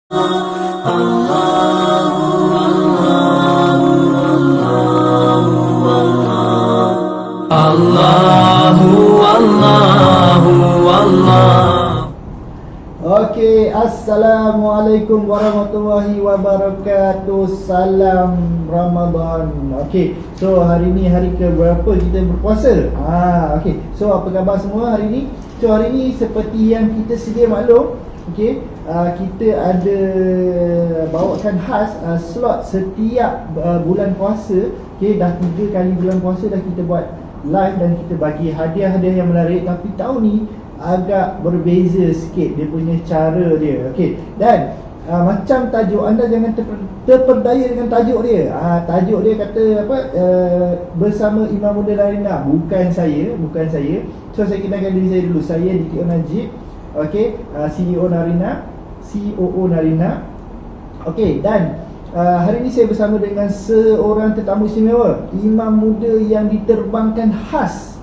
Okey, Assalamualaikum warahmatullahi wabarakatuh. Salam Ramadan. Okey, so hari ni hari ke berapa kita berpuasa? Okey. So apa khabar semua hari ni? So hari ni seperti yang kita sedia maklum, okey, kita ada bawakan khas slot setiap bulan puasa. Okey, dah 3 kali bulan puasa dah kita buat live dan kita bagi hadiah-hadiah yang menarik. Tapi tahun ni agak berbeza sikit dia punya cara dia. Okey. Dan macam tajuk, anda jangan terperdaya dengan tajuk dia. Tajuk dia kata apa? Bersama Imam Muda Narina. Bukan saya. So saya kenalkan diri saya dulu. Saya DTO Najib. Okey, COO Narina. Okey, dan hari ini saya bersama dengan seorang tetamu istimewa, Imam Muda yang diterbangkan khas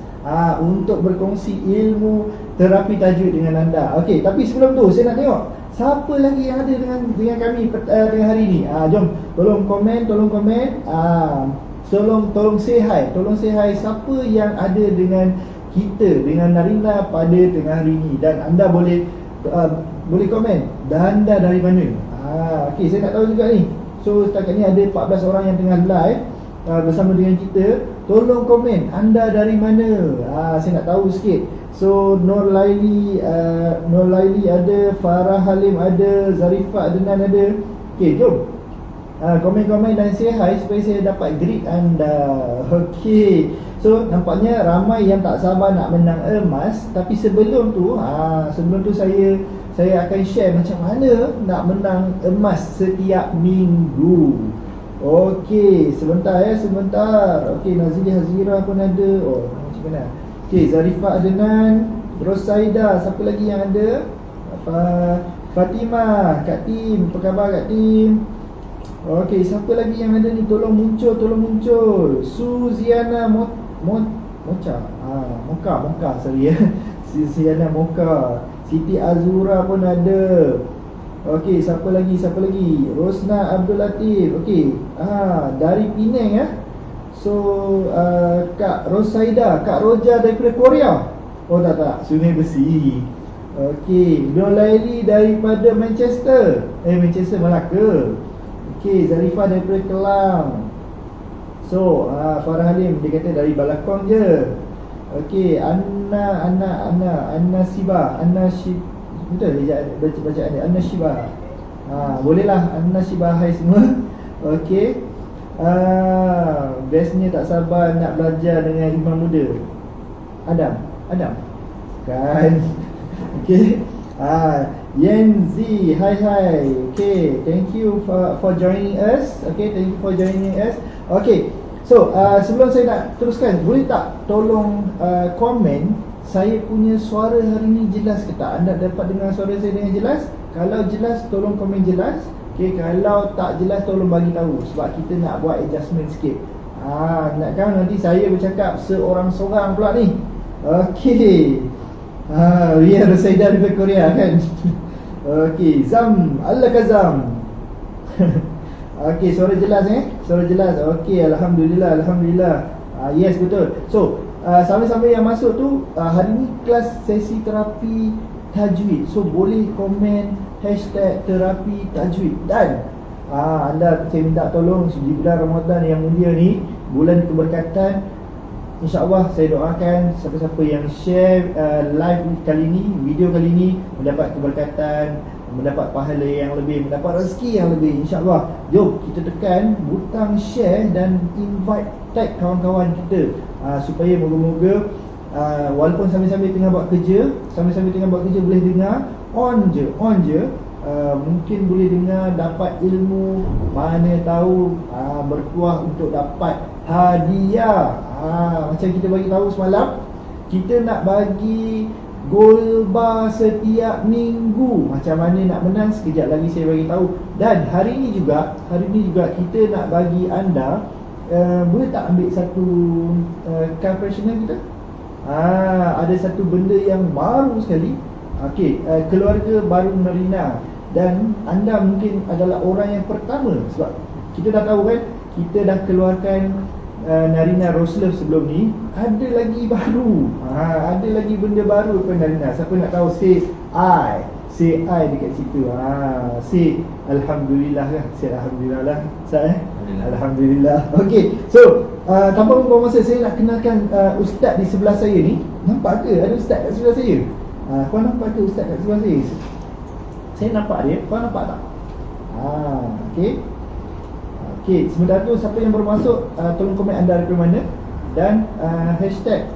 untuk berkongsi ilmu terapi tajwid dengan anda. Okey, tapi sebelum tu saya nak tengok siapa lagi yang ada dengan kami dengan hari ni. Jom, tolong komen. Tolong say hi. Siapa yang ada dengan kita, dengan Narina pada tengah hari ni. Dan anda boleh komen dan anda dari mana. Okey, saya nak tahu juga ni. So setakat ni ada 14 orang yang tengah live bersama dengan kita. Tolong komen anda dari mana. Saya nak tahu sikit. So Nur Laili ada, Farah Halim ada, Zarifah Adnan ada. Okey, jom komen dan say hi supaya saya dapat greet anda. Okey, so nampaknya ramai yang tak sabar nak menang emas. Tapi sebelum tu saya akan share macam mana nak menang emas setiap minggu. Okey, sebentar. Okey, Nazili Hazira pun ada. Macam mana? Okey, Zarifah Adnan, Rosaida, siapa lagi yang ada? Fatimah, Kak Tim, apa khabar Kak Tim? Okey, siapa lagi yang ada ni? Tolong muncul. Suziana Mocha. Moka, sorry ya. Suziana Moka. Siti Azura pun ada. Okey, siapa lagi? Rosna Abdul Latif. Okey. Dari Penang ya. So Kak Rosaida, Kak Roja daripada Korea. Oh tak, Sungai Besi. Okey, Nur Laili daripada Manchester, Melaka. Okey, Zarifah daripada Kelang. So Farah Halim dia kata dari Balakong je. Okey, Anna Siba, betul dia bacaan dia, Anna Siba. Bolehlah Anna Siba, hai semua. Okey. Bestnya tak sabar nak belajar dengan Imam Muda. Adam kan. Okey. Yenzi, hai. Okay, thank you for joining us. Okay, so sebelum saya nak teruskan, boleh tak tolong komen saya punya suara hari ni jelas ke tak? Anda dapat dengar suara saya dengan jelas? Kalau jelas, tolong komen jelas. Okay, kalau tak jelas tolong bagi tahu, sebab kita nak buat adjustment sikit. Nakkan nanti saya bercakap seorang-seorang pula ni. Okay. Ria Rosaida dari Korea kan. Okay, Zam, Al-Kazam. Okay, suara jelas Suara jelas. Okay, Alhamdulillah. Yes, betul. So sampai-sampai yang masuk tu, hari ni kelas sesi terapi tajwid. So boleh komen #terapi tajwid. Dan anda, saya minta tolong di bulan Ramadan yang mulia ni, bulan keberkatan, InsyaAllah saya doakan siapa-siapa yang share live kali ni, video kali ni, mendapat keberkatan, mendapat pahala yang lebih, mendapat rezeki yang lebih, InsyaAllah. Jom kita tekan butang share dan invite, tag kawan-kawan kita, supaya moga-moga walaupun sambil-sambil tengah buat kerja boleh dengar. On je mungkin boleh dengar, dapat ilmu, mana tahu berkuah untuk dapat hadiah. Macam kita bagi tahu semalam, kita nak bagi gold bar setiap minggu. Macam mana nak menang, sekejap lagi saya bagi tahu. Dan hari ni juga kita nak bagi anda, boleh tak ambil satu car freshener kita? Ada satu benda yang baru sekali. Okey, keluarga baru Narina. dan anda mungkin adalah orang yang pertama, sebab kita dah tahu kan, kita dah keluarkan Narina Roslev sebelum ni. Ada lagi baru, ada lagi benda baru daripada Narina. Siapa nak tahu, say I dekat situ. Say Alhamdulillah kan. Say Alhamdulillah lah Alhamdulillah. Okay, so tanpa membuang masa, saya nak kenalkan ustaz di sebelah saya ni. Nampak ke ada ustaz kat sebelah saya? Kau nampak ke ustaz kat sebelah saya? Saya nampak dia, kau nampak tak? Okay. Okay, sementara tu siapa yang baru masuk, tolong komen anda daripada mana. Dan hashtag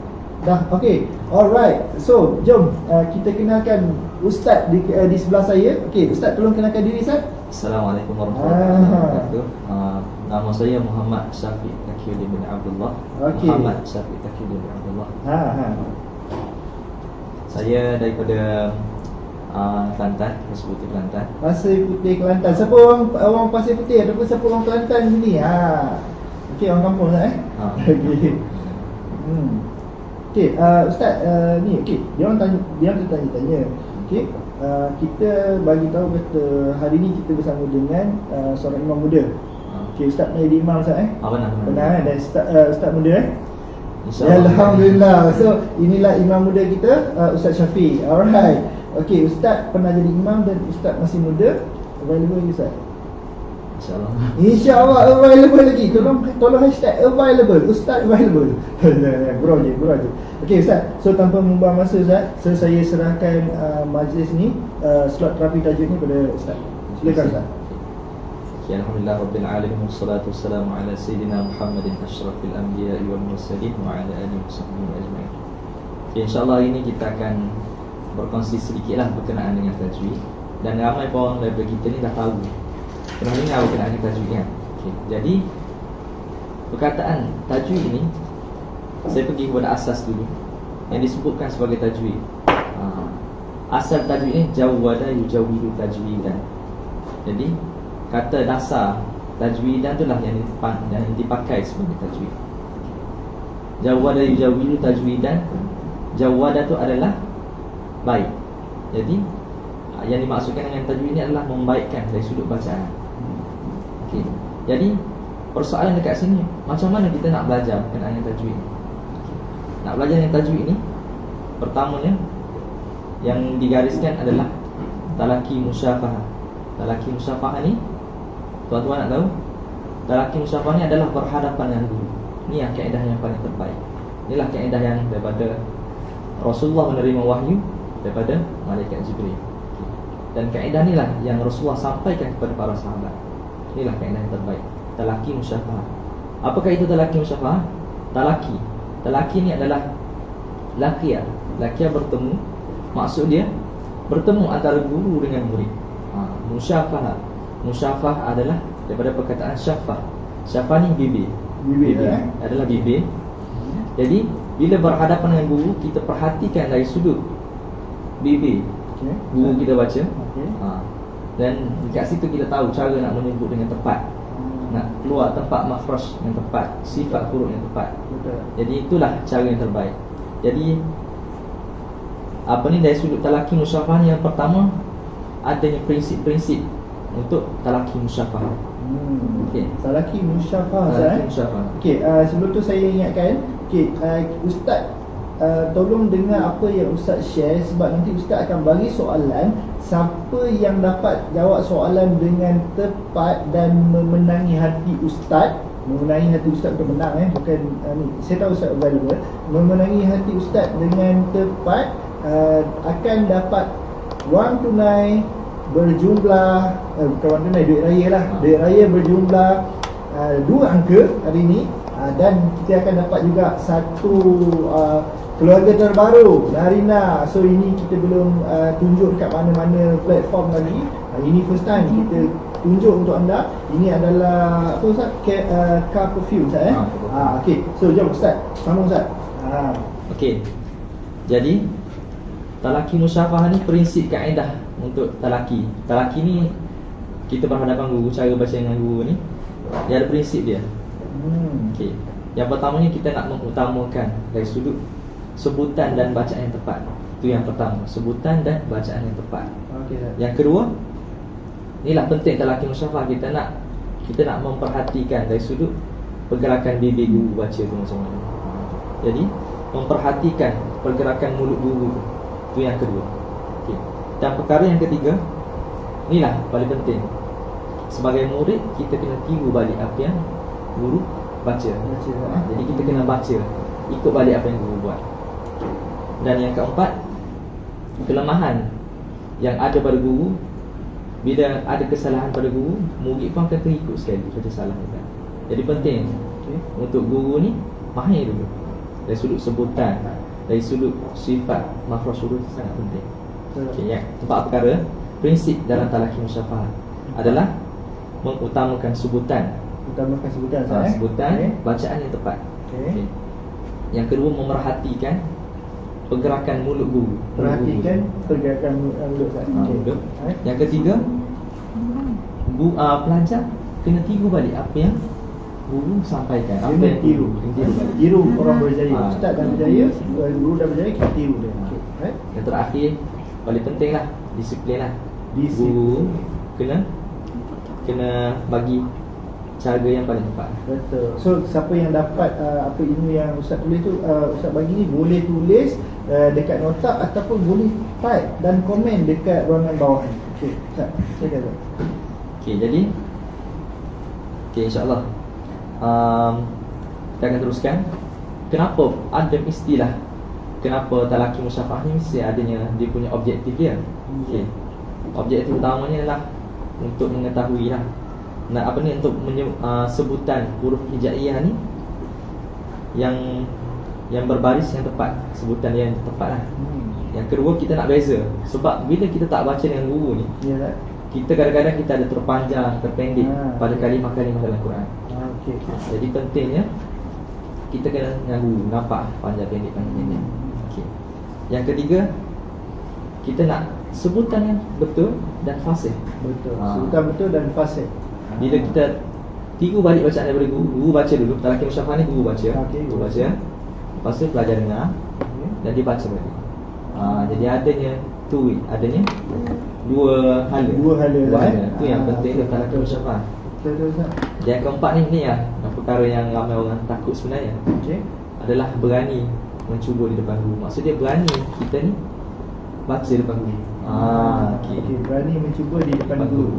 dah. Okay, alright. So jom kita kenalkan ustaz di sebelah saya. Okay, ustaz tolong kenalkan diri Ustaz. Assalamualaikum warahmatullahi wabarakatuh. Nama saya Muhammad Syafiq Taqiyuddin bin Abdullah. Okay. Muhammad Syafiq Taqiyuddin bin Abdullah. Saya daripada Kelantan, Pasir Putih Kelantan. Pasir Putih Kelantan. Siapa orang Pasir Putih ataupun siapa orang Kelantan sini? Okey, orang kampung tak Okey. Okey, ustaz ni okey, dia orang tanya. Okey, kita bagi tahu kata hari ni kita bersama dengan seorang imam muda. Okey, ustaz pernah jadi imam ustaz Benar dan ustaz muda InsyaAllah. Alhamdulillah. So inilah imam muda kita, Ustaz Syafiq. Alright. Okey, ustaz pernah jadi imam dan ustaz masih muda. Available lagi ustaz? InsyaAllah available lagi. Tolong hashtag available. Ustaz available. Bro je. Okey ustaz, so tanpa membuang masa ustaz, so saya serahkan majlis ni, slot terapi tajuk ni pada ustaz. Silakan ustaz. Alhamdulillah Rabbil Alamin, wassalatu wassalamu ala Sayyidina Muhammadin ashrafil anbiya'i wal mursalin wa ala alihi wa sahbihi ajma'in. InsyaAllah hari ini kita akan berkongsi sedikitlah berkenaan dengan tajwid. Dan ramai orang daripada kita ni dah tahu, pernah dengar berkenaan dengan tajwid kan. Jadi perkataan tajwid ini, saya pergi kepada asas dulu yang disebutkan sebagai tajwid. Asal tajwid ni jawwada yujawwidu tajwidan. Jadi kata dasar tajwidan itulah yang dipakai sebagai tajwid. Jawwada yujawwidu tajwidan. Jawwada itu adalah baik. Jadi yang dimaksudkan dengan tajwid ini adalah membaikkan dari sudut bacaan. Okey. Jadi persoalan dekat sini, macam mana kita nak belajar berkenaan dengan tajwid? Nak belajar dengan tajwid ini, pertamanya yang digariskan adalah talaqi musyafahah. Talaqi musyafahah ni, tuan-tuan nak tahu, talaqi musyafahah ni adalah berhadapan dengan guru. Ini yang kaedah yang paling terbaik. Inilah kaedah yang daripada Rasulullah menerima wahyu daripada malaikat Jibril. Dan kaedah inilah yang Rasulullah sampaikan kepada para sahabat. Inilah kaedah yang terbaik, talaqi musyafahah. Apakah itu talaqi musyafahah? Talaqi ni adalah laqiyah. Laqiyah bertemu. Maksud dia bertemu antara guru dengan murid. Musyafahah. Musyafah adalah daripada perkataan syafah. Syafah ni bibir adalah bibir. Jadi bila berhadapan dengan guru, kita perhatikan dari sudut bibir guru kita baca. Dan dekat situ kita tahu cara nak menyebut dengan tepat, nak keluar tempat makhraj yang tepat, sifat huruf yang tepat. Jadi itulah cara yang terbaik. Jadi apa ni, dari sudut talaqi musyafah yang pertama, adanya prinsip-prinsip untuk talaqi musyafah. Okey, talaqi musyafah. Okey, sebelum tu saya ingatkan, okey, ustaz tolong dengar apa yang ustaz share, sebab nanti ustaz akan bagi soalan. Siapa yang dapat jawab soalan dengan tepat dan memenangi hati ustaz, memenangi hati ustaz untuk menang bukan ni. Saya tahu ustaz available. Memenangi hati ustaz dengan tepat akan dapat wang tunai berjumlah bukan wang tunai, duit raya lah. Duit raya berjumlah 2 angka hari ni, dan kita akan dapat juga satu keluarga terbaru, Narina. So ini kita belum tunjuk dekat mana-mana platform lagi. Ini first time kita tunjuk untuk anda. Ini adalah apa ustaz? Car perfume ustaz okey. So jom ustaz, sambung ustaz. Okey. Jadi talaqi musyafahah ni prinsip kaedah untuk talaqi. Talaqi ni kita berhadapan guru, cara baca dengan guru ni dia ada prinsip dia. Okey. Yang pertamanya kita nak mengutamakan dari sudut sebutan dan bacaan yang tepat. Itu yang pertama, sebutan dan bacaan yang tepat. Yang kedua, Inilah penting talaqi musyafah. Kita nak memperhatikan dari sudut pergerakan bibir guru baca tu macam mana. Jadi memperhatikan pergerakan mulut guru tu yang kedua. Okey. Dan perkara yang ketiga, inilah paling penting. Sebagai murid kita kena tiru balik apa yang guru baca. Jadi kita kena baca, ikut balik apa yang guru buat. Dan yang keempat, kelemahan yang ada pada guru. Bila ada kesalahan pada guru, murid pun akan terikut sekali pada salah kita. Jadi penting untuk guru ni mahir dulu. Dari sudut sebutan, dari sudut sifat, makhraj huruf sangat penting. Yang empat perkara prinsip dalam talaqi musyafah adalah mengutamakan sebutan. Sebutan, bacaan yang tepat. Yang kedua, memerhatikan pergerakan mulut guru. Perhatikan pergerakan mulut mulut. Yang ketiga, pelajar kena tiru balik apa yang guru sampaikan. Apa yang tiru orang berjaya. Ustaz dah berjaya, guru dah berjaya, kita tiru dia. Yang terakhir, paling penting lah, disiplin lah. Guru kena bagi cara yang paling tepat. Betul. So siapa yang dapat apa ilmu yang Ustaz tulis tu, Ustaz bagi ni, boleh tulis dekat nota ataupun boleh type dan komen dekat ruangan bawah ni. Okey, Ustaz, silakan. Okey, jadi insya-Allah kita akan teruskan. Kenapa ada istilah, kenapa talaqi musyafah ni mesti adanya dia punya objektif dia. Okey. Objektif utamanya adalah untuk mengetahui lah, apa ni, untuk sebutan huruf hijaiyah ni yang berbaris yang tepat, sebutan yang tepat lah. Yang kedua, kita nak beza. Sebab bila kita tak baca dengan guru ni, kita kadang-kadang kita ada terpanjang, terpendek pada kalimah-kalimah dalam Quran. Jadi pentingnya kita kena dengan guru, nampak panjang pendek. Okay. Yang ketiga, kita nak sebutan yang betul dan fasih. Sebutan betul dan fasih. Bila kita tiru balik bacaan daripada guru baca dulu. Talaqi musyafah ni guru baca. Guru baca. Lepas tu pelajar dengar dan dia baca balik. Jadi adanya dua hala. Itu yang penting dalam talaqi musyafah. Yang keempat ni lah perkara yang ramai orang takut sebenarnya. Adalah berani mencuba di depan guru. Maksudnya berani kita ni baca depan guru. Berani mencuba di depan guru.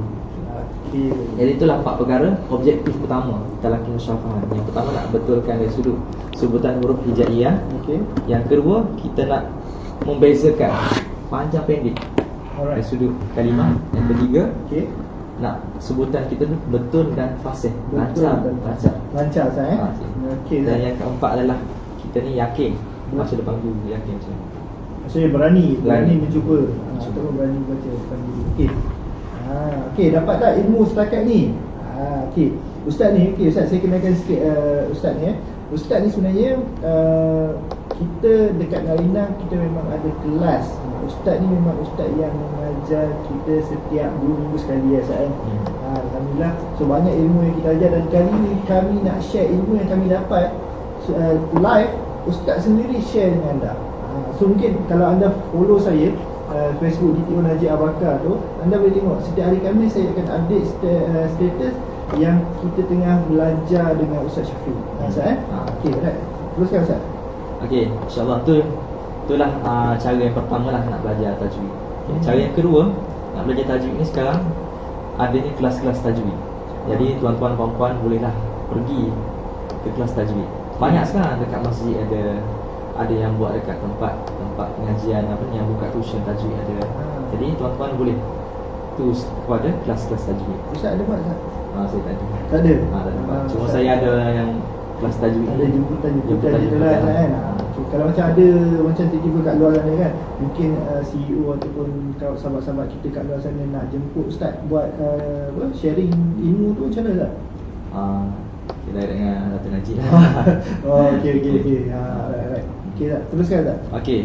Jadi itulah 4 perkara objektif pertama talaqi musyafah. Yang pertama, nak betulkan dari sudut sebutan huruf hijaiyah. Yang kedua, kita nak membezakan panjang pendek dari sudut kalimah. Yang ketiga, nak sebutan kita tu betul dan fasih, lancar. Dan yang keempat adalah kita ni yakin baca depan guru, yakin macam mana. Maksudnya berani mencuba ataupun berani baca depan guru. Okey, dapat tak ilmu setakat ni? Okey, Ustaz ni, Ustaz, saya kenalkan sikit Ustaz ni. Ustaz ni sebenarnya kita dekat Narinang kita memang ada kelas. Ustaz ni memang ustaz yang mengajar kita setiap 2 minggu sekali ya, Ustaz. Alhamdulillah. So banyak ilmu yang kita ajar, dan kali ni kami nak share ilmu yang kami dapat live. Ustaz sendiri share dengan anda. So mungkin kalau anda follow saya Facebook DTO Najib Abakar tu, anda boleh tengok setiap hari Khamis saya akan update status yang kita tengah belajar dengan Ustaz Syafiq. Ustaz okey, baik. Teruskan Ustaz. Okey, insya-Allah itulah cara yang pertama lah nak belajar tajwid. Cara yang kedua nak belajar tajwid ni, sekarang adanya kelas-kelas tajwid. Jadi tuan-tuan puan-puan bolehlah pergi ke kelas tajwid. Banyak sekarang dekat masjid ada yang buat dekat tempat pengajian yang buka tuition tajwid ada. Jadi tuan-tuan boleh terus kepada kelas-kelas tajwid. Ustaz ada buat tak? Saya tak ada. Tak ada? Tak ada. Cuma saya ada yang kelas tajwid. Ada jemputan lah kan. Kalau macam ada macam tiba-tiba kat luar sana kan, mungkin CEO ataupun sahabat-sahabat kita kat luar sana nak jemput Ustaz buat sharing ilmu tu, macam mana tak? Kita direct dengan Dato' Najib. Okey. Right. Okey tak? Teruskan tak? Okey.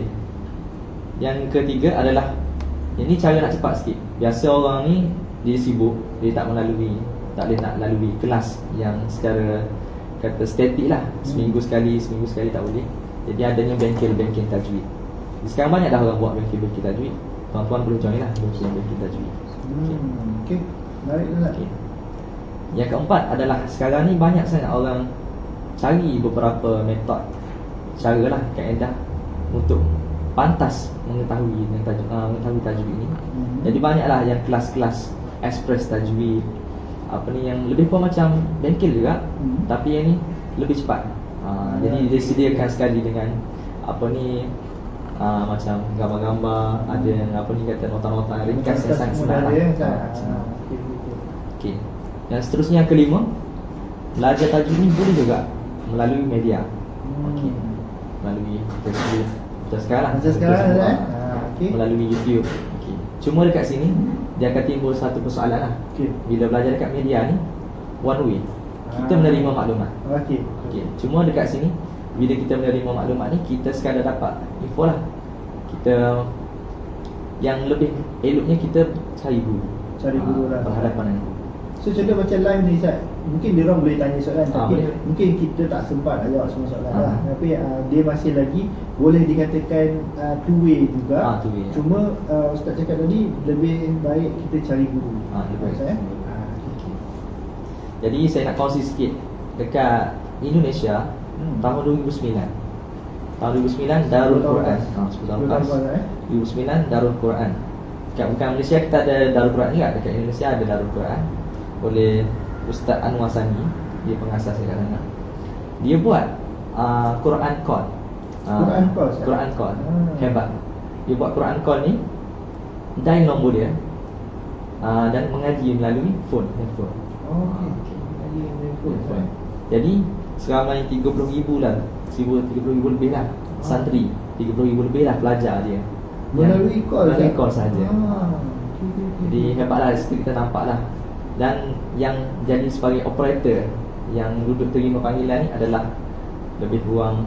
Yang ketiga adalah, ini cara nak cepat sikit. Biasa orang ni dia sibuk, dia tak boleh nak lalui kelas yang secara kata statik lah, seminggu sekali tak boleh. Jadi adanya bengkel-bengkel tajwid. Sekarang banyak dah orang buat bengkel-bengkel tajwid. Tuan-tuan boleh join lah bengkel-bengkel tajwid. Okey. Menarik Ustaz. Okey. Yang keempat adalah sekarang ni banyak sangat orang cari beberapa metod, caralah, kaedah untuk pantas mengetahui tajwid ini. Jadi banyaklah yang kelas-kelas express tajwid, apa ni, yang lebih pun macam bengkel juga, tapi yang ni lebih cepat. Jadi disediakan sekali dengan apa ni, macam gambar-gambar, ada yang apa ni kata nota-nota ringkas yang sangat senang lah. Okey. Yang seterusnya, yang kelima, belajar tajwid ni boleh juga melalui media. Okey. Melalui Facebook macam sekarang. Okay. Melalui YouTube. Okey. Cuma dekat sini dia akan timbul satu persoalan lah. Bila belajar dekat media ni one way, kita menerima maklumat. Okey. Cuma dekat sini bila kita menerima maklumat ni, kita sekadar dapat info lah. Kita yang lebih eloknya kita cari guru. Lah. Berhadapan dengan guru. So contoh macam live ni Ustaz, mungkin dia orang boleh tanya soalan, tapi mungkin kita tak sempat nak jawab semua soalan lah. Tapi dia masih lagi boleh dikatakan two way juga. Cuma Ustaz cakap tadi lebih baik kita cari guru. Jadi saya nak kongsi sikit dekat Indonesia. Tahun 2009 Darul Quran. 10 tahun lepas 2009 Darul Quran. Bukan Malaysia kita ada Darul Quran juga. Dekat Indonesia ada Darul Quran oleh Ustaz Anwar Sani. Dia pengasas dekat sana. Dia buat Quran Call. Quran Call. Hebat. Dia buat Quran Call ni, dial nombor dia, dan mengaji melalui handphone. Jadi seramai 30,000 lah, 30,000 lebih lah santri, 30,000 lebih lah pelajar dia melalui call saja. Jadi hebatlah, kita nampak lah. Dan yang jadi sebagai operator yang duduk terima panggilan ni adalah lebih kurang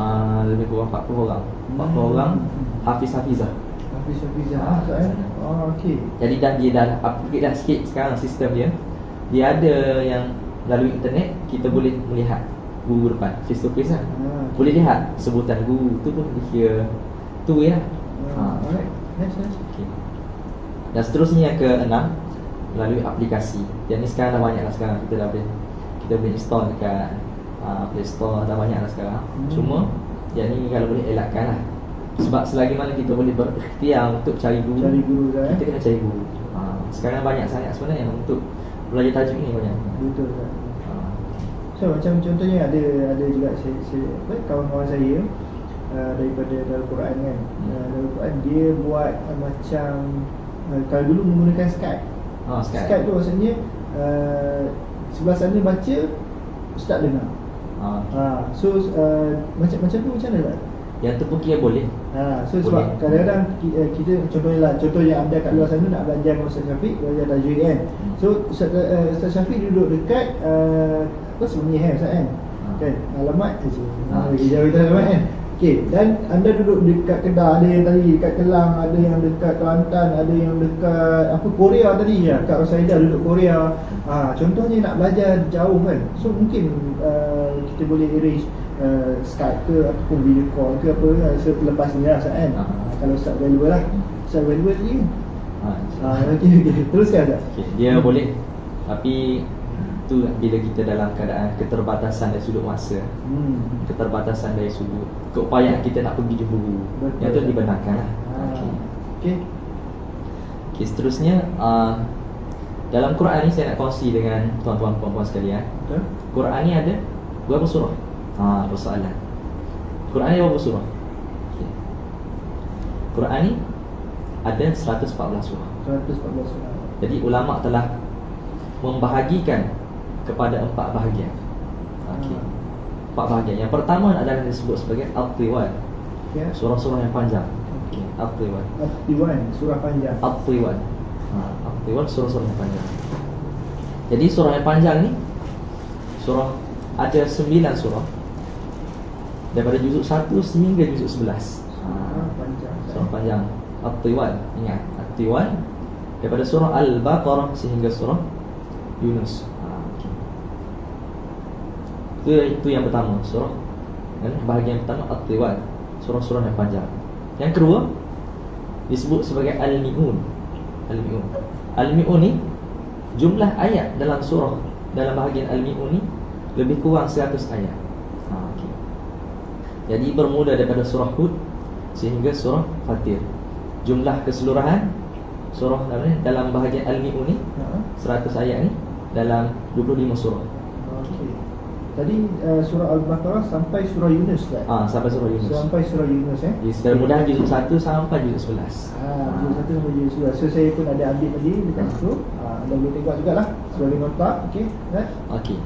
40 orang. 40 orang Hafiz-Hafizah. Okey. Jadi dia dah upgrade dah sikit sekarang sistem dia. Dia ada yang melalui internet, kita boleh melihat guru depan, face to face lah. Boleh lihat sebutan guru tu pun dia tu ya. Okay. Dan seterusnya yang ke-6, melalui aplikasi. Yang ni sekarang dah banyak lah, sekarang kita boleh install dekat Play Store, dah banyak lah sekarang. Cuma yang ni kalau boleh elakkan lah, sebab selagi mana kita boleh berikhtiar untuk cari guru, kita kena cari guru. Sekarang banyak sangat sebenarnya untuk belajar tajwid ni banyak. Betul tak? So macam contohnya ada juga kawan-kawan saya daripada Darul Quran kan. Darul Quran dia buat macam kalau dulu menggunakan Skype. Skype tu maksudnya sebelah sana baca, ustaz dengar. So macam tu macam mana tak? Yang tu pun kira boleh. So sebab kadang-kadang kita contoh yang anda kat luar sana nak belajar dengan Ustaz Syafiq, belajar tajwid kan. So Ustaz Syafiq duduk dekat apa sebenarnya Ustaz kan? Kan alamat jauh kita alamat kan. Okey, dan anda duduk dekat Kedah, ada yang tadi dekat Kelang, ada yang dekat Kelantan, ada yang dekat Korea tadi ya, kat Rosaidah duduk Korea. Contohnya nak belajar jauh kan. So mungkin kita boleh arrange Skype ke ataupun video call ke apa selepas ni lah Ustaz kan. Kalau Ustaz available lah. Ustaz available tadi kan. Okey. Teruskan Ustaz. Dia boleh. Tapi tu bila kita dalam keadaan keterbatasan dari sudut masa, keterbatasan dari sudut keupayaan kita nak pergi jumpa guru, yang tu dibenarkan lah. Okey, seterusnya dalam Quran ni saya nak kongsi dengan tuan-tuan puan-puan sekalian. Quran ni ada berapa surah? Persoalan. Quran ni ada berapa surah? Quran ni ada 114 surah. 114 surah. Jadi ulama telah membahagikan kepada 4 bahagian. Okey. 4 bahagian. Yang pertama adalah disebut sebagai At-Tiwan. Surah-surah yang panjang. Okey, At-Tiwan. Surah panjang. At-Tiwan. At-Tiwan surah-surah yang panjang. Jadi surah yang panjang ni ada 9 surah. Daripada juzuk 1 sehingga juzuk 11. Surah panjang. At-Tiwan. Ingat, At-Tiwan daripada surah Al-Baqarah sehingga surah Yunus. Itu yang pertama, surah dan bahagian pertama At-Tiwan, surah-surah yang panjang. Yang kedua disebut sebagai Al-Mi'un. Al-Mi'un ni jumlah ayat dalam surah dalam bahagian Al-Mi'un ni lebih kurang 100 ayat. Okay. Jadi bermula daripada surah Hud sehingga surah Fatir. Jumlah keseluruhan surah dalam bahagian Al-Mi'un ni 100 ayat ni dalam 25 surah. Okey. Tadi surah Al-Baqarah sampai surah Yunus kan? Sampai surah Yunus. Sampai surah Yunus Jadi secara mudah juzuk 1 sampai juzuk 11. Juzuk 1 sampai juzuk 11. So saya pun ada ambil tadi dekat situ. Anda boleh tengok jugalah sebagai nota. Okey. Okey.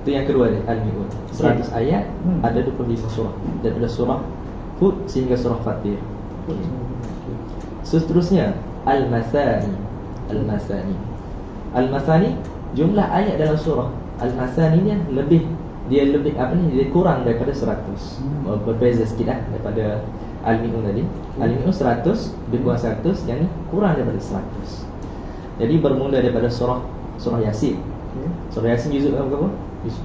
Itu yang kedua dia, Al-Mi'un. 100 ayat, ada 25 surah. Daripada surah Hud sehingga surah Fatir. Seterusnya Al-Masani. Al-Masani jumlah ayat dalam surah Al-Masani ni lebih dia kurang daripada 100. Berbeza sikit daripada Al-Mi'un tadi. Al-Mi'un 100, lebih kurang 100, yang ni kurang daripada 100. Jadi bermula daripada surah Yasin. Surah Yasin juzuk yang berapa?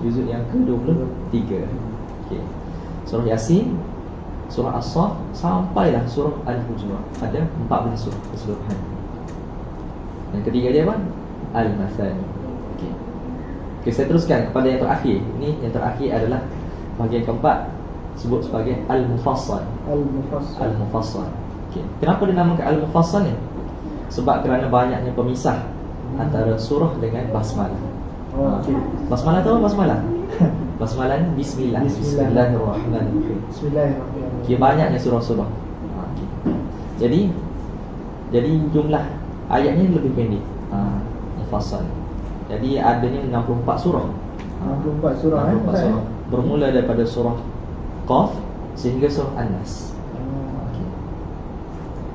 Juzuk yang ke-23. Okey. Surah Yasin, surah As-Saff sampailah surah Al-Hujurat. Ada 14 surah keseluruhan. Yang ketiga dia apa? Al-Masani. Okey. Okey, saya teruskan kepada yang terakhir. Ini yang terakhir adalah bahagian keempat, sebut sebagai Al-Mufassal. Al-Mufassal. Okey. Kenapa dinamakan Al-Mufassal ni? Sebab kerana banyaknya pemisah antara surah dengan basmalah. Okay. Basmalah tahu basmalah? Basmalah ni Bismillah. Bismillahirrahmanirrahim. Okey, banyaknya surah-surah. Okay. Jadi jumlah ayatnya lebih pendek. Mufassal. Jadi adanya 64 surah. 64 surah 64 surah. Bermula daripada surah Qaf sehingga surah An-Nas. Okay.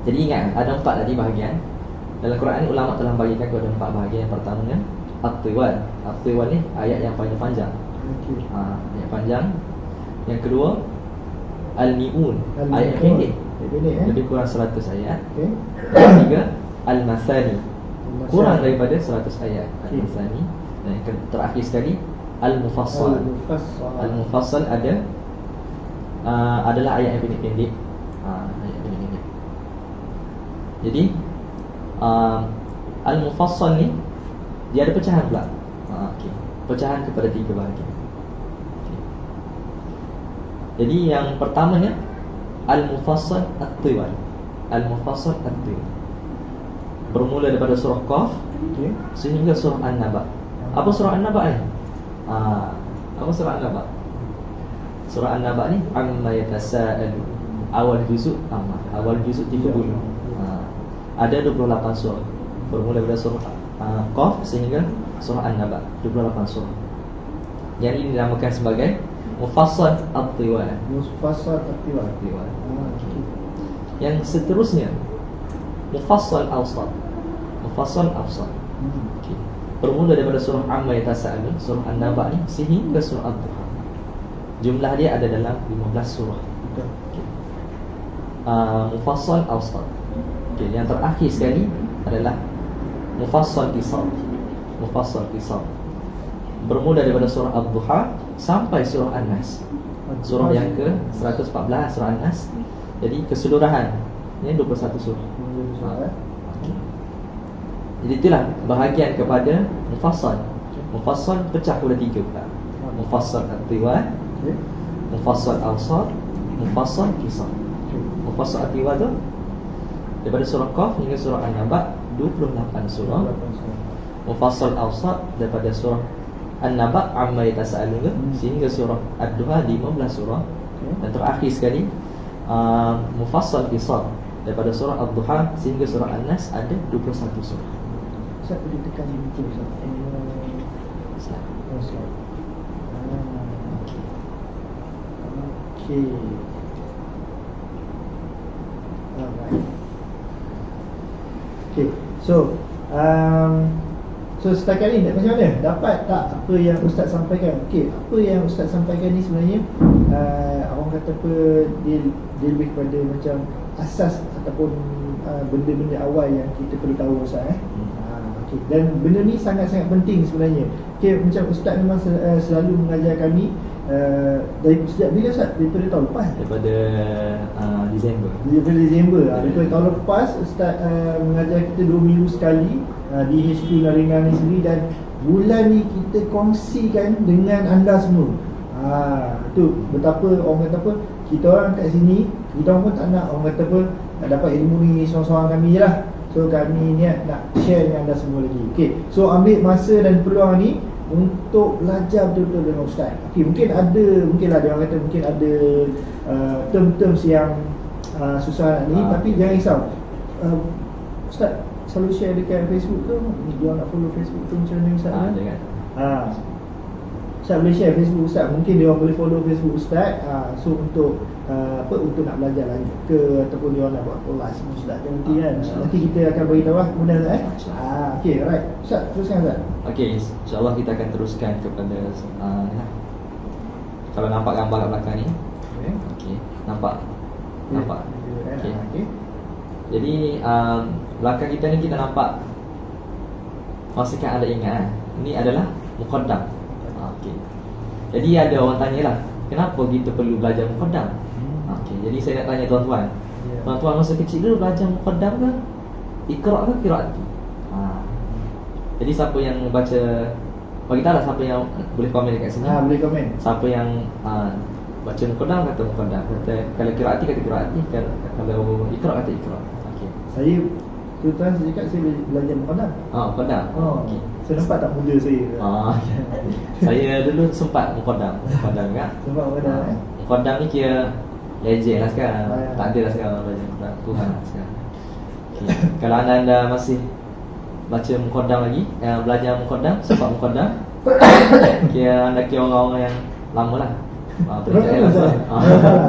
Jadi ingat ada 4 tadi bahagian. Dalam Quran ulama telah bagikan kepada 4 bahagian. Yang pertamanya At-Tiwal. At-Tiwal ni ayat yang paling panjang. Okey. Ayat panjang. Yang kedua Al-Mi'un, ayat pendek. Lebih kurang 100 ayat. Okey. Yang ketiga Al-Masani, kurang daripada 100 ayat. Al-Masani. Dan yang terakhir sekali Al-Mufassal. Al-Mufassal adalah ayat yang pendek-pendek. Ayat pendek-pendek. Jadi Al-Mufassal ni dia ada pecahan pula. Okey. Pecahan kepada 3 bahagian. Okay. Jadi yang pertamanya Al-Mufassal At-Tiwal. Al-Mufassal At-Tiwal bermula daripada surah Qaf sehingga surah An-Naba. Apa surah An-Naba ni? Apa surah An-Naba? Surah An-Naba ni amma yatasaalu. Awal juzuk 30. Ada 28 surah. Bermula daripada surah Qaf sehingga surah An-Naba, 28 surah. Yang ini dinamakan sebagai Mufassal At-Tiwal. Mufassal At-Tiwal. Yang seterusnya Mufassal Awsat. Mufassal Awsat. Okey. Bermula daripada surah Amma Yatasaalun, surah An-Naba ni sehingga surah Ad-Duha. Jumlah dia ada dalam 15 surah. Okey. Mufassal Awsat. Okey, yang terakhir sekali adalah Mufassal Qisar. Mufassal Qisar bermula daripada surah Ad-Duha sampai surah An-Nas. Surah yang ke-114 surah An-Nas. Jadi keseluruhan ini 21 surah. Okay. Jadi itulah bahagian kepada Mufassal. Mufassal pecah kepada 3 pula. Mufassal At-Tiwal, Mufassal Awsat, Mufassal Qisar. Mufassal At-Tiwal tu daripada surah Qaf hingga surah An-Naba, 28 surah. Mufassal Awsat daripada surah An-Naba amma yatasaalun sehingga surah Ad-Duha, 15 surah. Dan terakhir sekali Mufassal Qisar daripada surah Ad-Duha sehingga surah An-Nas, ada 21 surah. Ustaz boleh tekan itu Ustaz. Okey. Alright. Okay, so setakat ni macam mana? Dapat tak apa yang Ustaz sampaikan? Okay, apa yang Ustaz sampaikan ni sebenarnya orang kata apa, dia lebih kepada macam asas ataupun benda-benda awal yang kita perlu tahu Ustaz. Okay. Dan benda ni sangat-sangat penting sebenarnya. Okay, macam Ustaz memang selalu mengajar kami Dari sejak bila Ustaz? Daripada tahun lepas? Daripada Disember. Daripada Disember. Daripada tahun lepas Ustaz mengajar kita 2 minggu sekali di HQ Naringan ni sendiri, dan bulan ni kita kongsikan dengan anda semua. Tu betapa orang kata apa, kita orang kat sini, kita orang pun tak nak orang kata apa, nak dapat ilmu ni seorang-seorang kami je lah. So kami niat nak share dengan anda semua lagi. Okay, so ambil masa dan peluang ni untuk belajar betul-betul dengan Ustaz. Okay, mungkinlah dia orang kata mungkin ada term-term yang susah ni, tapi jangan risau. Ustaz selalu share dekat Facebook tu, dia nak follow Facebook tu macam mana Ustaz? Jangan. Ustaz boleh share Facebook Ustaz, mungkin dia orang boleh follow Facebook Ustaz. So untuk untuk nak belajar lanjut ke, ataupun dia orang nak buat kelas semua Ustaz, jangan nanti kan. Nanti kita akan beritahu lah kemudian okay, alright. Ustaz teruskan Ustaz. Okay, insyaAllah kita akan teruskan kepada kalau nampak gambar kat belakang ni. Okay, nampak. Okay. Jadi belakang kita ni kita nampak, pastikan anda ingat ini adalah muqaddam. Okay. Jadi ada orang tanyalah, kenapa kita perlu belajar muqaddam? Okay. Jadi saya nak tanya tuan-tuan, tuan-tuan masa kecil dulu belajar muqaddam ke? Iqra' ke qiraat? Jadi siapa yang baca, bagi tahu lah siapa yang boleh komen dekat sini. Boleh komen. Siapa yang baca muqaddam kata muqaddam, kata kalau qiraati kata qiraati, kalau iqra' kata iqra'. Okey. Saya terus saya cakap saya belajar muqaddam. Muqaddam. Okey. Saya nampak tak muda saya. Saya dulu sempat muqaddam kan. Sempat muqaddam. Muqaddam ni kira legend lah sekarang. Tak ada lah sekarang belajar muqaddam. Tuhan lah sekarang. Okay. Kalau anda masih baca muqaddam lagi, belajar muqaddam, sempat muqaddam, kira anda kira orang-orang yang lama lah.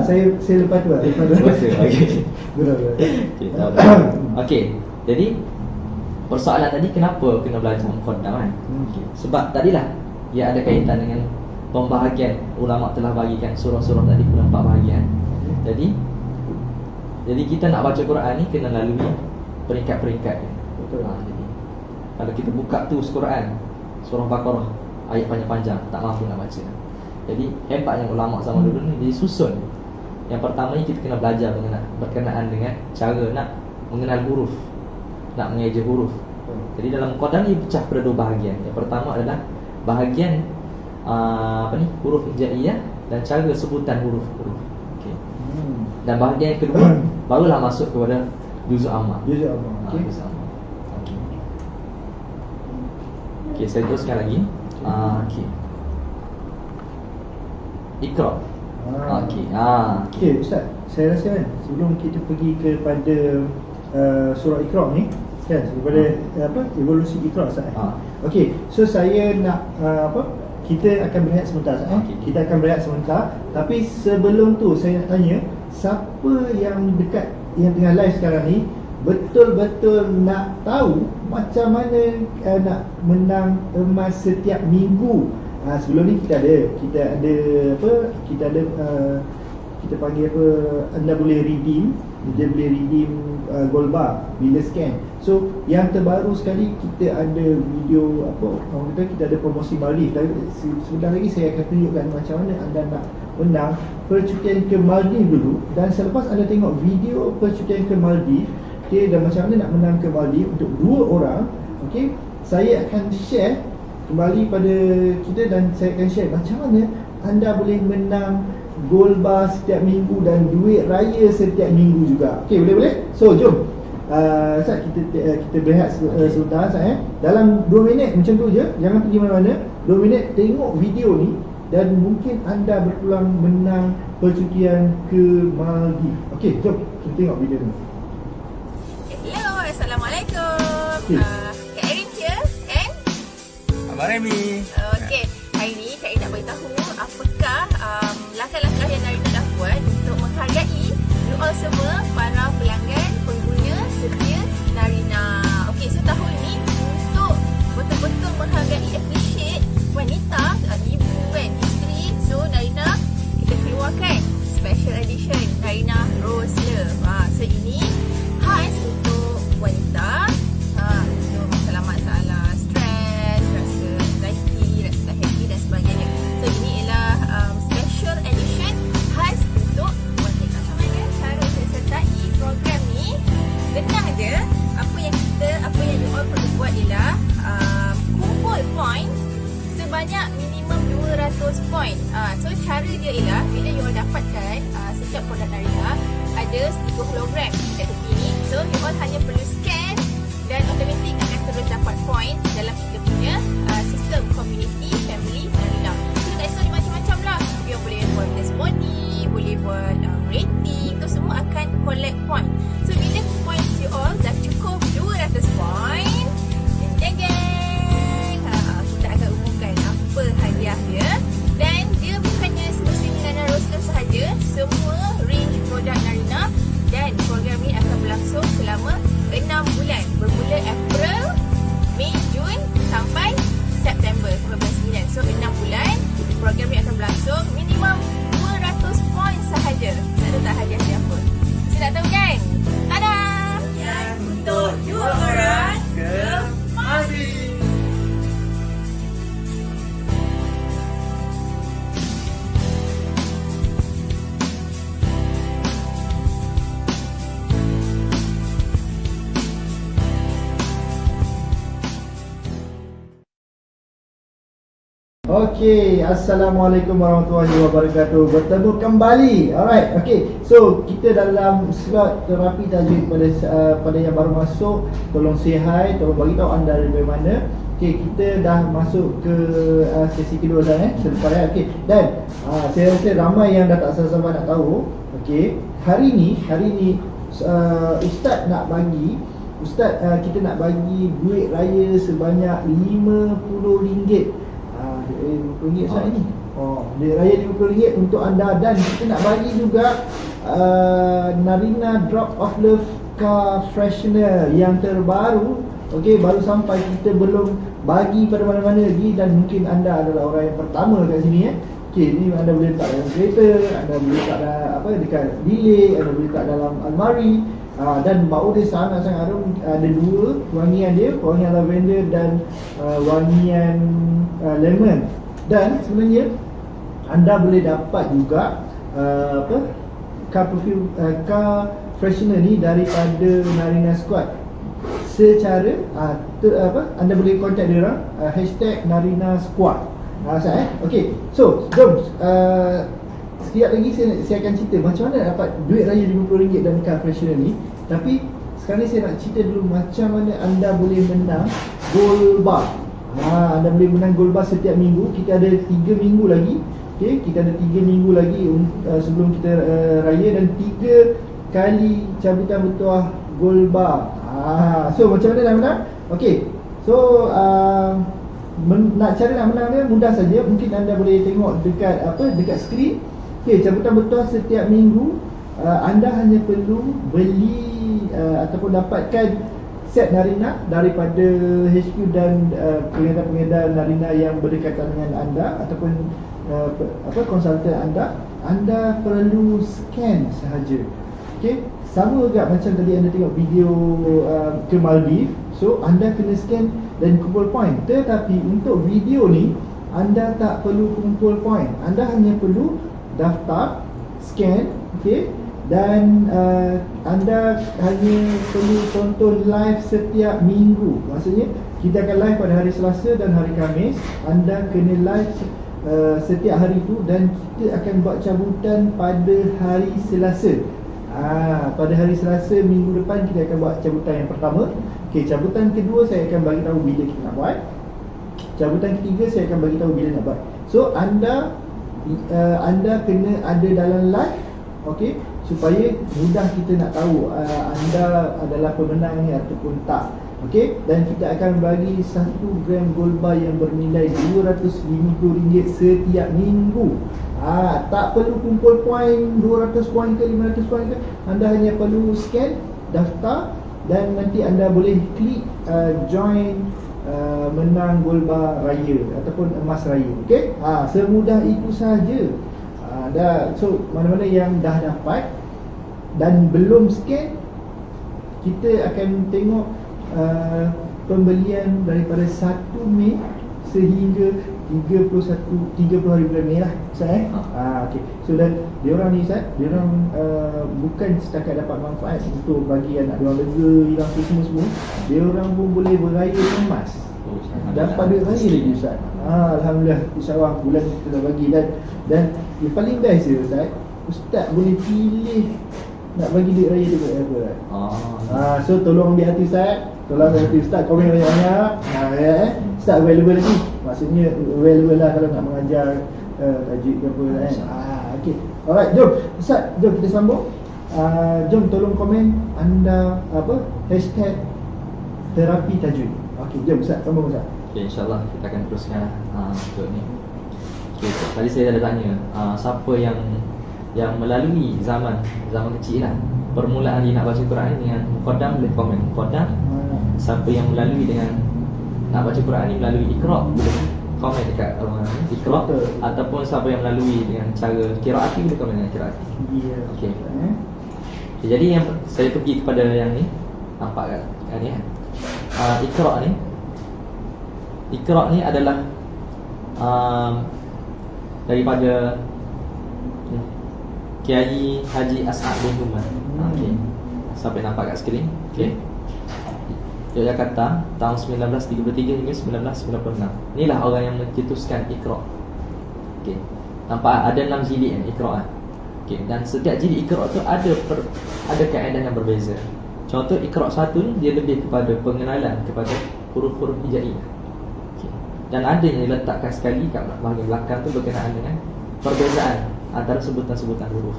Saya lepas tu lah. Okey. Jadi persoalan tadi, kenapa kena belajar muqaddam kan? Sebab tadilah ia ada kaitan dengan pembahagian. Ulama telah bagikan surah-surah tadi kepada 4 bahagian. Jadi kita nak baca Quran ni kena lalui peringkat-peringkat. Betul. Jadi kalau kita buka tu Quran, surah Baqarah, ayat panjang-panjang, tak mampu nak baca. Jadi hebatnya ulama zaman dulu ni, dia susun. Yang pertama ni kita kena belajar berkenaan dengan cara nak mengenal huruf, nak mengeja huruf. Jadi dalam muqaddam ni pecah pada 2 bahagian. Yang pertama adalah bahagian huruf hijaiyah dan cara sebutan huruf-huruf. Okey. Dan bahagian yang kedua barulah masuk kepada juz'ul amma. Okey. Okey, saya teruskan lagi. Okey. Iqra'. Okey, Ustaz, saya rasa kan sebelum kita pergi kepada surah Iqra' ni kan, daripada evolusi Iqra' Ustaz. Okey, so saya nak kita akan berehat sebentar Ustaz. Kita akan berehat sebentar, tapi sebelum tu saya nak tanya, siapa yang dekat yang tengah live sekarang ni betul-betul nak tahu macam mana nak menang emas setiap minggu? Sebelum ni kita panggil anda boleh redeem, dia boleh redeem gold bar bila scan. So yang terbaru sekali kita ada video orang kata kita ada promosi Maldives. Sebentar lagi saya akan tunjukkan macam mana anda nak menang percutian ke Maldives dulu, dan selepas anda tengok video percutian ke Maldives, dan macam mana nak menang ke Maldives untuk 2 orang, okey, saya akan share kembali pada kita, dan saya akan share macam mana anda boleh menang gold bar setiap minggu dan duit raya setiap minggu juga. Okey, boleh? So jom Ustaz, kita berehat sebentar Ustaz. Dalam 2 minit macam tu je, jangan pergi mana-mana. 2 minit tengok video ni, dan mungkin anda berpeluang menang percutian ke Maldives. Okey, jom kita tengok video ni. Hello, Assalamualaikum. Kak Erin here and Abang Remy. Okay, hari ni Kak Erin nak beritahu apakah langkah-langkah yang Narina dah buat untuk menghargai you all semua, para pelanggan, pengguna setia Narina. Okay, so tahun ni untuk betul-betul menghargai, appreciate wanita, ibu kan, isteri. So Narina, kita keluarkan special edition Narina Rose Love. So ini khas untuk wanita, untuk masalah-masalah stres, rasa anxiety, rasa happy dan sebagainya. So ini ialah sebanyak minimum 200 poin. So cara dia ialah bila you all dapatkan setiap produk Narina ada 3 hologram kat tepi ni. So you all hanya perlu scan dan automatik akan terus dapat poin dalam kita punya sistem community family Narina. So kat situ ada macam-macam lah. You boleh buat testimoni, boleh buat rating, tu semua akan collect point. So bila points you all dah cukup 200 point, jeng kita akan umumkan apa hadiah dia. Dan dia bukannya semestinya Narina roster sahaja, semua range produk Narina, dan program ni akan berlangsung selama 6 bulan, bermula April, Mei, Jun sampai September sampai bulan 9. So 6 bulan program ni akan berlangsung, minimum 200 poin sahaja. Tak tahu tak hadiah siapa? Mesti nak tahu kan? Tada! Yang untuk 2 orang ke Maldives. Okey, Assalamualaikum warahmatullahi wabarakatuh. Bertemu kembali. Alright, okey. So, kita dalam slot terapi tajwid pada yang baru masuk, tolong say hi, tolong bagi tahu anda dari mana. Okey, kita dah masuk ke sesi kedua dah selepas okey. Dan saya rasa ramai yang dah tak sabar nak tahu. Okey, hari ni Ustaz nak bagi kita nak bagi duit raya sebanyak RM50. RM50 saat ini. Duit raya RM50 untuk anda. Dan kita nak bagi juga Narina Drop of Love Car Freshener yang terbaru. Okey, baru sampai, kita belum bagi pada mana-mana lagi. Dan mungkin anda adalah orang yang pertama kat sini Okey, ni anda boleh letak dalam kereta, anda boleh letak dekat bilik, anda boleh letak dalam almari. Dan bau dia sangat-sangat harum. Ada 2 wangian dia, wangian lavender dan wangian lemon. Dan sebenarnya anda boleh dapat juga car freshener ni daripada Narina Squad. Secara anda boleh contact dia orang, #Narina Squad. Okey, so jom sekejap lagi saya akan cerita macam mana dapat duit raya RM50 dan car freshener ni. Tapi sekarang ni saya nak cerita dulu macam mana anda boleh menang gold bar. Anda boleh menang gold bar setiap minggu. Kita ada 3 minggu lagi. Okey, kita ada 3 minggu lagi sebelum kita raya, dan 3 kali cabutan bertuah gold bar. So macam mana nak menang? Okey, so cara nak menang dia mudah saja. Mungkin anda boleh tengok dekat skrin. Okey, cabutan bertuah setiap minggu. Anda hanya perlu beli ataupun dapatkan set Narina daripada HQ dan pengedar-pengedar Narina yang berdekatan dengan anda ataupun konsultan anda. Anda perlu scan sahaja. Okey, sama juga macam tadi anda tengok video ke Maldives. So anda kena scan dan kumpul poin. Tetapi untuk video ni anda tak perlu kumpul poin. Anda hanya perlu daftar, scan, okey, dan anda hanya perlu tonton live setiap minggu. Maksudnya kita akan live pada hari Selasa dan hari Khamis. Anda kena live setiap hari itu, dan kita akan buat cabutan pada hari Selasa. Pada hari Selasa minggu depan kita akan buat cabutan yang pertama. Okey, cabutan kedua saya akan bagi tahu bila kita nak buat. Cabutan ketiga saya akan bagi tahu bila nak buat. So anda kena ada dalam live, okey, supaya mudah kita nak tahu anda adalah pemenang ni ataupun tak. Okey, dan kita akan bagi 1 gram gold bar yang bernilai RM250 setiap minggu. Tak perlu kumpul poin 200 poin ke 500 poin ke. Anda hanya perlu scan, daftar, dan nanti anda boleh klik join menang gold bar raya ataupun emas raya. Okey, semudah itu saja. So mana-mana yang dah dapat dan belum scan, kita akan tengok pembelian daripada 1 Mei sehingga 30 hari bulan Mei lah, Ustaz. Okey. So dan diorang ni, Ustaz, diorang bukan setakat dapat manfaat untuk bagi anak diorang lega, hilang semua, diorang pun boleh beraya emas. dapat duit lagi lagi Ustaz. Alhamdulillah, insya-Allah bulan kita dah bagi. Dan yang paling best dia Ustaz, Ustaz boleh pilih nak bagi duit raya dekat apa. So tolong ambil hati Ustaz. Tolong ambil hati Ustaz, komen banyak-banyak. Ustaz available lagi. Maksudnya available lah kalau nak mengajar tajwid ke apa kan. Okey. Alright, jom Ustaz, jom kita sambung. Jom tolong komen anda hashtag terapi tajwid. Okey, jom Ustaz, sambung Ustaz. Okay, insyaAllah kita akan teruskan untuk ni. Okay, tadi saya ada tanya siapa yang melalui zaman kecil lah, permulaan dia nak baca Quran ni dengan Muqaddam, boleh komen Muqaddam. Siapa yang melalui dengan nak baca Quran ni melalui Iqra, boleh komen dekat Iqra. Ataupun siapa yang melalui dengan cara qiraat, boleh komen dengan qiraat. Okay. Jadi yang saya pergi kepada yang ni, nampak kan ni kan, Iqra ni adalah daripada Kiai Haji As'ad bin Umar. Okey. Sampai nampak kat skrin. Okey. Yogyakarta tahun 1933 hingga 1996. Inilah orang yang mencetuskan Iqra. Okey. Nampak ada 6 jilid Iqra. Okey, dan setiap jilid Iqra tu ada kaedah yang berbeza. Contoh Iqra 1 ni dia lebih kepada pengenalan kepada huruf-huruf hijaiyah. Dan ada yang diletakkan sekali kat bahagian belakang tu berkenaan dengan perbezaan antara sebutan-sebutan huruf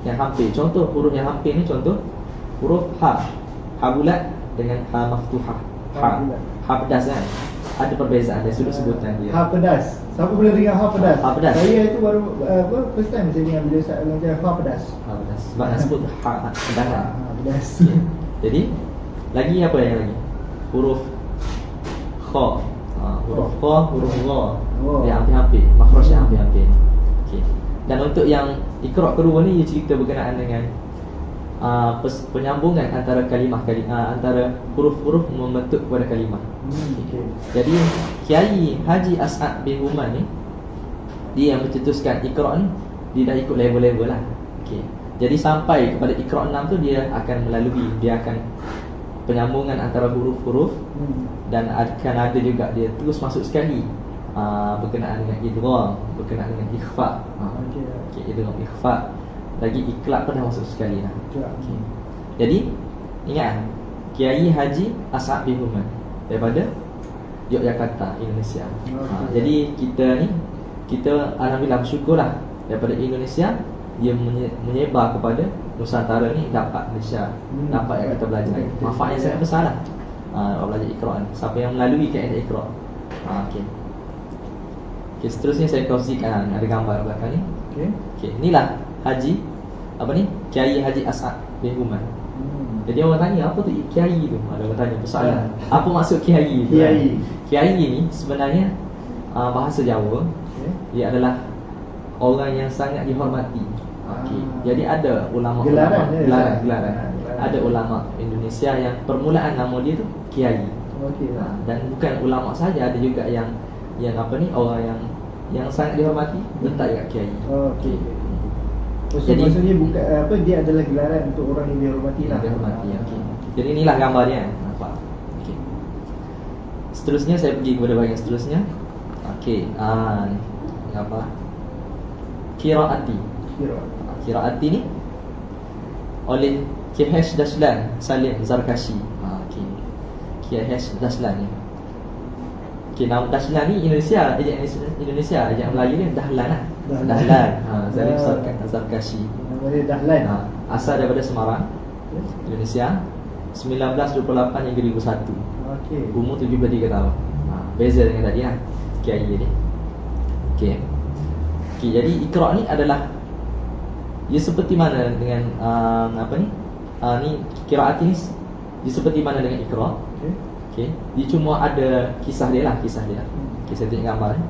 yang hampir. Contoh huruf yang hampir ni, contoh huruf ha bulat dengan ha maftuhah. Ha pedas kan, ada perbezaan dari sudut sebutan dia. Ha pedas, siapa boleh dengar ha pedas? Ha pedas. Saya itu baru first time saya dengar bila Ustaz mengajar ha pedas. Ha pedas, sebab nak sebut ha pedas. Ha pedas. Jadi lagi apa yang lagi? Huruf kha. Huruf kha, huruf gha. Dia hampir-hampir, makhraj yang hampir-hampir. Okey. Dan untuk yang Iqra kedua ni, dia cerita berkenaan dengan penyambungan antara antara huruf-huruf membentuk kepada kalimah. Okay. Jadi Kiai Haji As'ad bin Umar ni, dia yang mencetuskan Iqra ni, dia dah ikut level-level lah. Okey. Jadi sampai kepada Iqra 6 tu, dia akan penyambungan antara huruf-huruf, dan akan ada juga dia terus masuk sekali berkenaan dengan idgham, berkenaan dengan ikhfa. Okey, idgham, ikhfa, lagi iqlab pun dah masuk sekali lah. Okay. Jadi ingat, Kiai Haji As'ad bin Umar daripada Yogyakarta, Indonesia. Jadi kita alhamdulillah bersyukurlah, daripada Indonesia dia menyebar kepada Nusantara ni, dapat Malaysia, dapat yang kita belajar. Manfaat yang sangat besar lah belajar Iqra ni, siapa yang melalui kaedah Iqra. Okey. Okey, seterusnya saya kongsikan ada gambar belakang ni. Okey, inilah Kiai Haji As'ad bin Umar. Jadi orang tanya, apa tu kiai tu? Ada orang tanya persoalan, apa maksud kiai tu? Kiai ni sebenarnya bahasa Jawa, dia adalah orang yang sangat dihormati. Okey. Jadi ada ulama-ulama gelaran. Ada ulama Indonesia yang permulaan nama dia tu kiai. Dan bukan ulama saja, ada juga yang orang yang sangat dihormati letak dekat kiai. Okey. Jadi maksudnya bukan dia adalah gelaran untuk orang yang dihormati lah. Dihormati. Okey. Jadi inilah gambarnya, nampak. Okey. Seterusnya saya pergi kepada bahagian seterusnya. Okey. Apa? Qiraati ni oleh Kiai Daslan Salim Zarkashi. Okey. Kiai Daslan ni. Okey, nama Daslan ni Indonesia, ejaan Melayu ni Dahlan lah. Dahlan. Salim Zarkashi. Nama dia Dahlan. Asal daripada Semarang, Indonesia, 1928 hingga 2001. Okey. Umur 73 tahun. Beza dengan tadi lah, Kiai ni. Okey. Okey, jadi Iqra ni adalah, dia seperti mana dengan ni qiraat ni, dia seperti mana dengan Iqra. Okey. Dia cuma ada kisah dia lah. Okey, saya tengok gambar ni.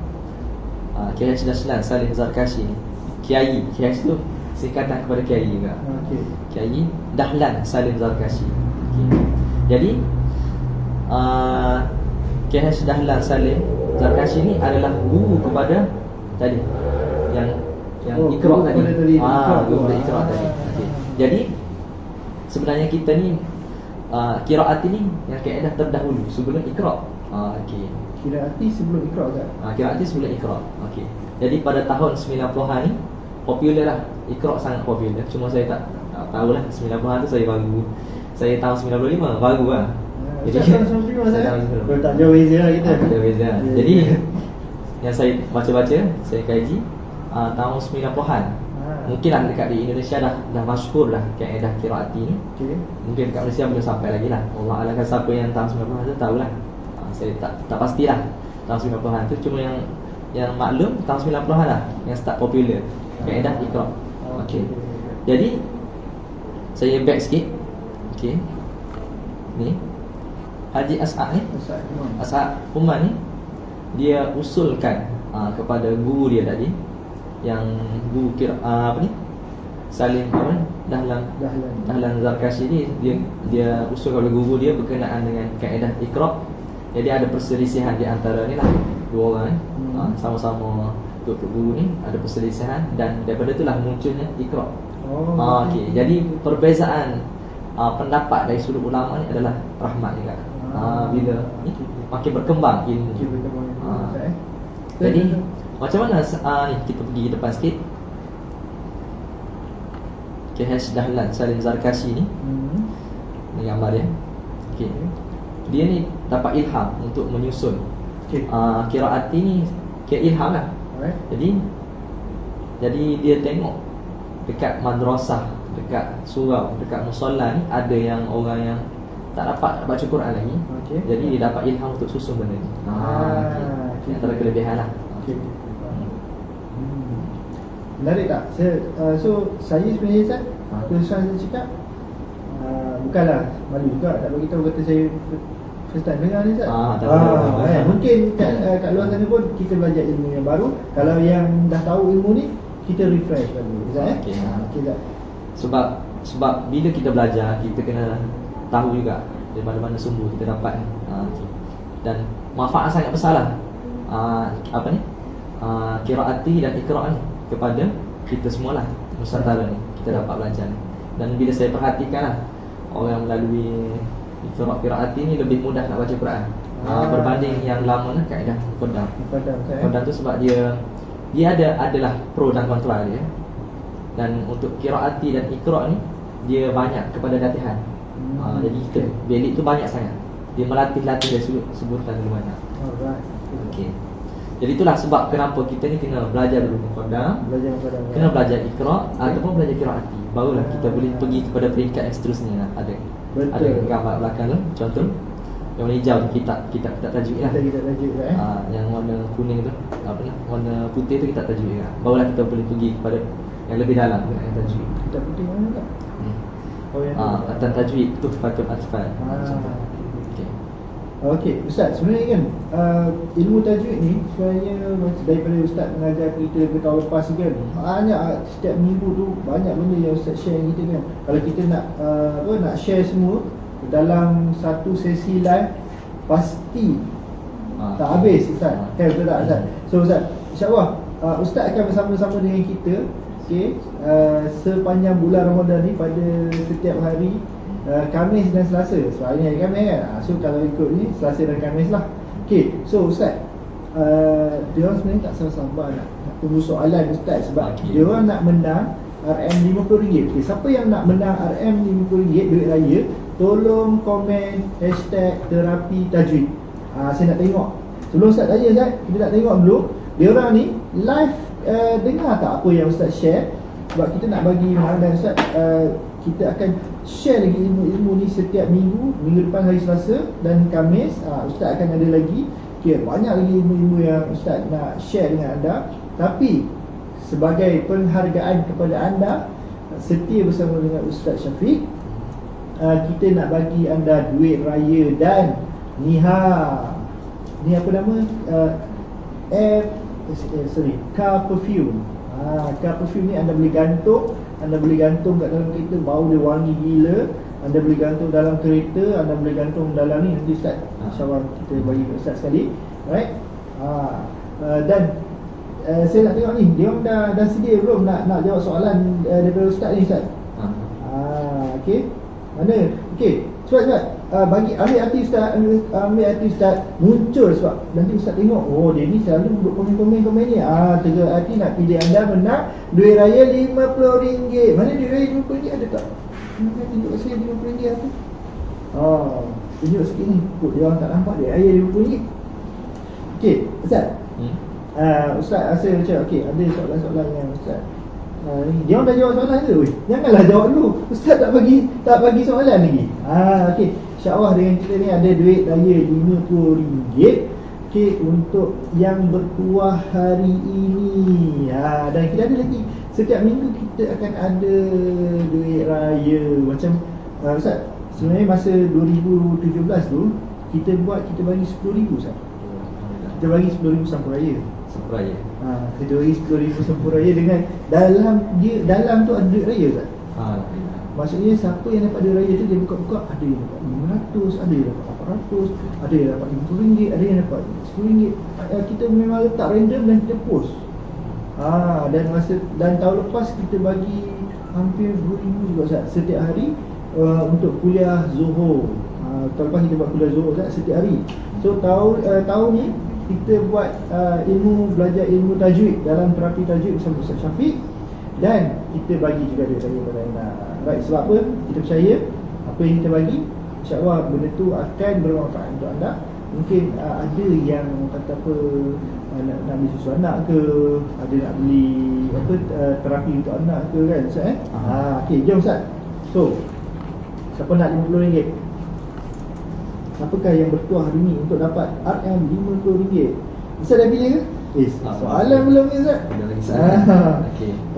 Kiai Daslan Salim Zarkashi ni, Kiai tu singkatan kepada Kiai juga. Kiai Dahlan Salim Zarkashi. Jadi Kiai Dahlan Salim Zarkashi ni adalah guru kepada tadi yang Iqra tadi. Guru Iqra tadi. Jadi sebenarnya kita ni qiraat ini yang kaedah terdahulu sebelum Iqra. Okey. Qiraati sebelum Iqra Ustaz. Qiraati sebelum Iqra. Okey. Jadi pada tahun 90-an ni popular lah. Iqra sangat popular. Cuma saya tak tahulah 90-an tu saya baru. Saya tahun 95 baru lah. Ustaz tahun 95 Ustaz. Kalau tak jauh beza lah kita. Tak jauh beza. Jadi yang saya baca-baca, saya kaji tahun 90-an. Mungkinlah dekat di Indonesia dah masyhur dah kaedah qiraati ni. Okey. Mungkin dekat Malaysia belum sampai lagi lah. Allah alam kan siapa yang tahun 90-an tu tahulah. Saya tak pastilah tahun 90-an tu, cuma yang maklum tahun 90-an lah yang start popular kaedah Iqra. Okey. Jadi saya back sikit. Okey. Ni Haji As'ad ni, As'ad Uman ni, dia usulkan kepada guru dia tadi, yang guru apa ni, Salim Dahlan Zarkashi ni, dia usul kepada guru dia berkenaan dengan kaedah Iqra. Jadi ada perselisihan di antara ni lah, dua orang sama-sama untuk guru ni ada perselisihan, dan daripada itulah munculnya Iqra. Okey. Jadi perbezaan pendapat dari sudut ulama ni adalah rahmat juga. Bila ni makin berkembang ilmu. Jadi macam mana ni kita pergi ke depan sikit. KH Dahlan Salim Zarkashi ni. Ni gambar dia. Okey. Dia ni dapat ilham untuk menyusun. Qiraati ni kira ilham lah. Jadi dia tengok dekat madrasah, dekat surau, dekat musalla ni ada yang orang yang tak dapat baca Quran lagi. Jadi dia dapat ilham untuk susun benda ni. Okay. Antara kelebihan lah. Menarik tak? So saya sebenarnya Ustaz, terus saya cakap bukanlah malu juga tak bagi tahu kata saya first time dengar ni Ustaz. Mungkin kat luar sana pun kita belajar ilmu yang baru. Kalau yang dah tahu ilmu ni, kita refresh dulu Ustaz. Okay. Sebab bila kita belajar, kita kena tahu juga dari mana-mana sumber kita dapat. Dan manfaat sangat besar lah qiraati dan Iqra ni kepada kita semualah Nusantara ni, kita dapat belajar ni. Dan bila saya perhatikan lah, orang melalui qiraati ni lebih mudah nak baca Quran berbanding yang lama lah kaedah Qadam. Qadam tu sebab dia adalah pro dan kontra dia. Dan untuk qiraati dan Iqra ni, dia banyak kepada latihan. Jadi kita belik tu banyak sangat. Dia melatih-latih dari sebutkan dulu banyak. Okey. Jadi itulah sebab kenapa kita ni kena belajar dulu Qadam, kena belajar Iqra ataupun belajar qiraati. Barulah kita boleh pergi kepada peringkat yang seterusnya lah. Ada gambar belakang tu, contoh yang warna hijau tu kita tajwid lah. Yang warna kuning tu warna putih tu kita tajwid lah. Barulah kita boleh pergi kepada yang lebih dalam yang tajwid. Kita putih mana tak? Atan tajwid tu Tuhfatul Atfal. Okey, Ustaz, sebenarnya kan ilmu tajwid ni sebenarnya daripada Ustaz mengajar kita ke tahun lepas kan, banyak setiap minggu tu banyak benda yang Ustaz share dengan kita kan. Kalau kita nak share semua dalam satu sesi live, pasti tak habis Ustaz. Betul tak Ustaz? So Ustaz, insya-Allah Ustaz akan bersama-sama dengan kita sepanjang bulan Ramadan ni pada setiap hari Khamis dan Selasa. So hari ni hari Khamis kan. So kalau ikut ni Selasa dan Khamis lah. Okay, so Ustaz, dia orang sebenarnya tak sabar nak tunggu soalan Ustaz. Sebab dia orang nak menang RM50. Okay, siapa yang nak menang RM50 duit raya, tolong komen #terapi tajwid. Saya nak tengok. Sebelum Ustaz tanya Ustaz, kita nak tengok dulu dia orang ni live dengar tak apa yang Ustaz share. Sebab kita nak bagi dan Ustaz, kita akan share lagi ilmu-ilmu ni setiap minggu. Minggu depan hari Selasa dan Khamis Ustaz akan ada lagi. Banyak lagi ilmu-ilmu yang Ustaz nak share dengan anda. Tapi sebagai penghargaan kepada anda setia bersama dengan Ustaz Syafiq, kita nak bagi anda duit raya dan ni apa nama, car perfume. Car perfume ni anda boleh gantung kat dalam kereta, bau dia wangi gila. Anda boleh gantung dalam kereta, anda boleh gantung dalam ni. Nanti Ustaz insya-Allah kita bagi Ustaz sekali. Alright. Dan saya nak tengok ni, dia orang dah sedia belum nak jawab soalan daripada Ustaz ni Ustaz? Okey. Mana? Okey. Cepat. bagi ambil hati Ustaz muncul sebab nanti Ustaz tengok, oh dia ni selalu buat komen ni. Tegak hati nak pilih anda menang duit raya RM50. Mana duit raya RM50 ada tak? Tunjuk saya RM50 apa? Tunjuk sikit ni. Kok dia orang tak nampak duit raya RM50. Okey, Ustaz. Ustaz rasa macam okey, ada soalan-soalan yang Ustaz dia orang dah jawab soalan ke? Janganlah jawab dulu. Ustaz tak bagi soalan lagi. Okey. InsyaAllah dengan kita ni ada duit raya RM50. Okey, untuk yang bertuah hari ini. Dan kita ada lagi. Setiap minggu kita akan ada duit raya. Macam Ustaz, sebenarnya masa 2017 tu kita bagi RM10,000 Ustaz. Kita bagi RM10,000 sampuraya. Sampuraya. Kita bagi RM10,000 sampuraya dengan dalam tu ada duit raya Ustaz. Maksudnya siapa yang dapat duit raya tu dia buka-buka, ada yang dapat RM500, ada yang dapat RM400, ada yang dapat RM50, ada yang dapat RM10. Kita memang letak random dan kita post. Dan tahun lepas kita bagi hampir RM2,000 juga Ustaz setiap hari untuk kuliah Zuhur. Tahun lepas kita buat kuliah Zuhur Ustaz setiap hari. So tahun ni kita buat belajar ilmu tajwid dalam terapi tajwid bersama Ustaz Syafiq, dan kita bagi juga duit raya pada anda. Baik, sebab apa? Kita percaya apa yang kita bagi, insya-Allah benda tu akan bermanfaat untuk anda. Mungkin ada yang kata apa, nak beli susu anak ke, ada nak beli terapi untuk anak ke kan Ustaz okey, jom Ustaz. So, siapa nak RM50? Siapakah yang bertuah hari ni untuk dapat RM50? Ustaz dah pilih ke? Soalan belum ni Ustaz? Ada lagi soalan.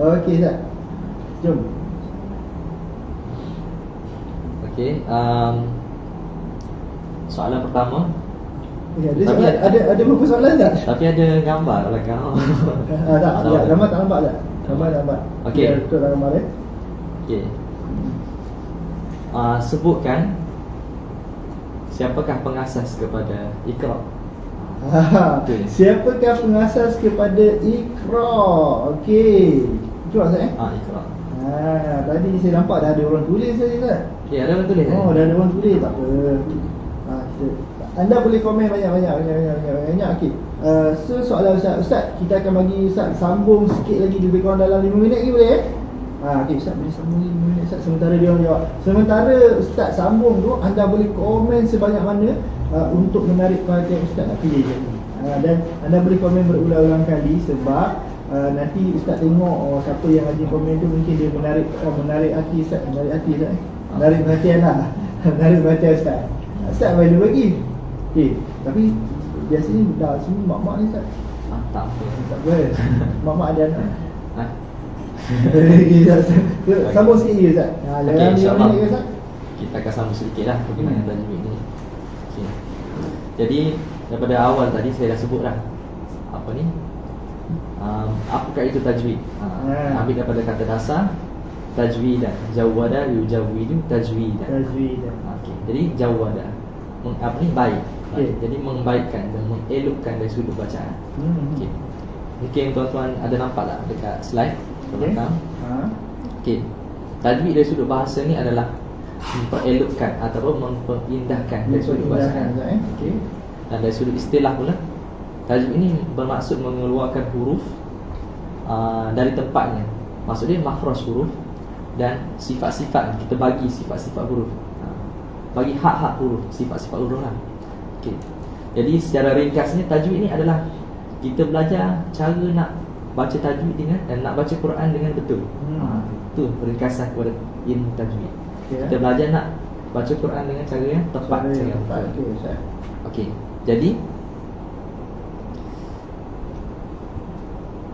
Okey Ustaz. Jom. Okey, soalan pertama. Ada berapa soalan tak? Tapi ada gambar belakang. Tak, gambar tak nampak tak? Gambar tak nampak. Okey. Betul tak gambar dia? Okey. Sebutkan siapakah pengasas kepada Iqra? Siapakah pengasas kepada Iqra? Okey. Iqra Ustaz Iqra. Tadi saya nampak dah ada orang tulis saja Ustaz. Okey, ada orang tulis. Dah ada orang tulis, tak apa. Anda boleh komen banyak. Okey. So soalan Ustaz, kita akan bagi Ustaz sambung sikit lagi lebih kurang dalam 5 minit lagi boleh okey Ustaz boleh sambung 5 minit Ustaz sementara dia orang jawab. Sementara Ustaz sambung tu, anda boleh komen sebanyak mana untuk menarik perhatian Ustaz nak pilih je. Dan anda boleh komen berulang-ulang kali sebab nanti Ustaz tengok siapa yang ada komen tu mungkin dia menarik hati Ustaz, menarik perhatian lah. Menarik perhatian Ustaz. Ustaz boleh bagi. Okey, tapi biasanya dah semua mak-mak ni Ustaz. Tak apa. Mak-mak ada anak. Sambung sikit je Ustaz. Okey, insya-Allah kita akan sambung sedikit lah perkembangan tajwid ni. Okey. Jadi daripada awal tadi saya dah sebut dah apa ni, apakah itu tajwid. Ambil daripada kata dasar tajwidan, jawwada yujawwidu tajwidan. Okey, jadi jawwada baik. Jadi membaikkan dan mengelokkan dari sudut bacaan. Okey. Mungkin tuan-tuan ada nampak tak dekat slide belakang? Okey. Tajwid dari sudut bahasa ni adalah memperelokkan ataupun mempindahkan dari sudut bacaan. Okey. Dan dari sudut istilah pula, tajwid ini bermaksud mengeluarkan huruf dari tempatnya. Maksudnya makhraj huruf dan sifat-sifat. Kita bagi sifat-sifat huruf. Bagi hak-hak huruf, sifat-sifat huruf lah. Okey. Jadi secara ringkasnya tajwid ni adalah kita belajar cara nak baca tajwid dan nak baca Quran dengan betul. Itu ringkasan kepada ilmu tajwid. Kita belajar nak baca Quran dengan cara yang tepat. Okey. Jadi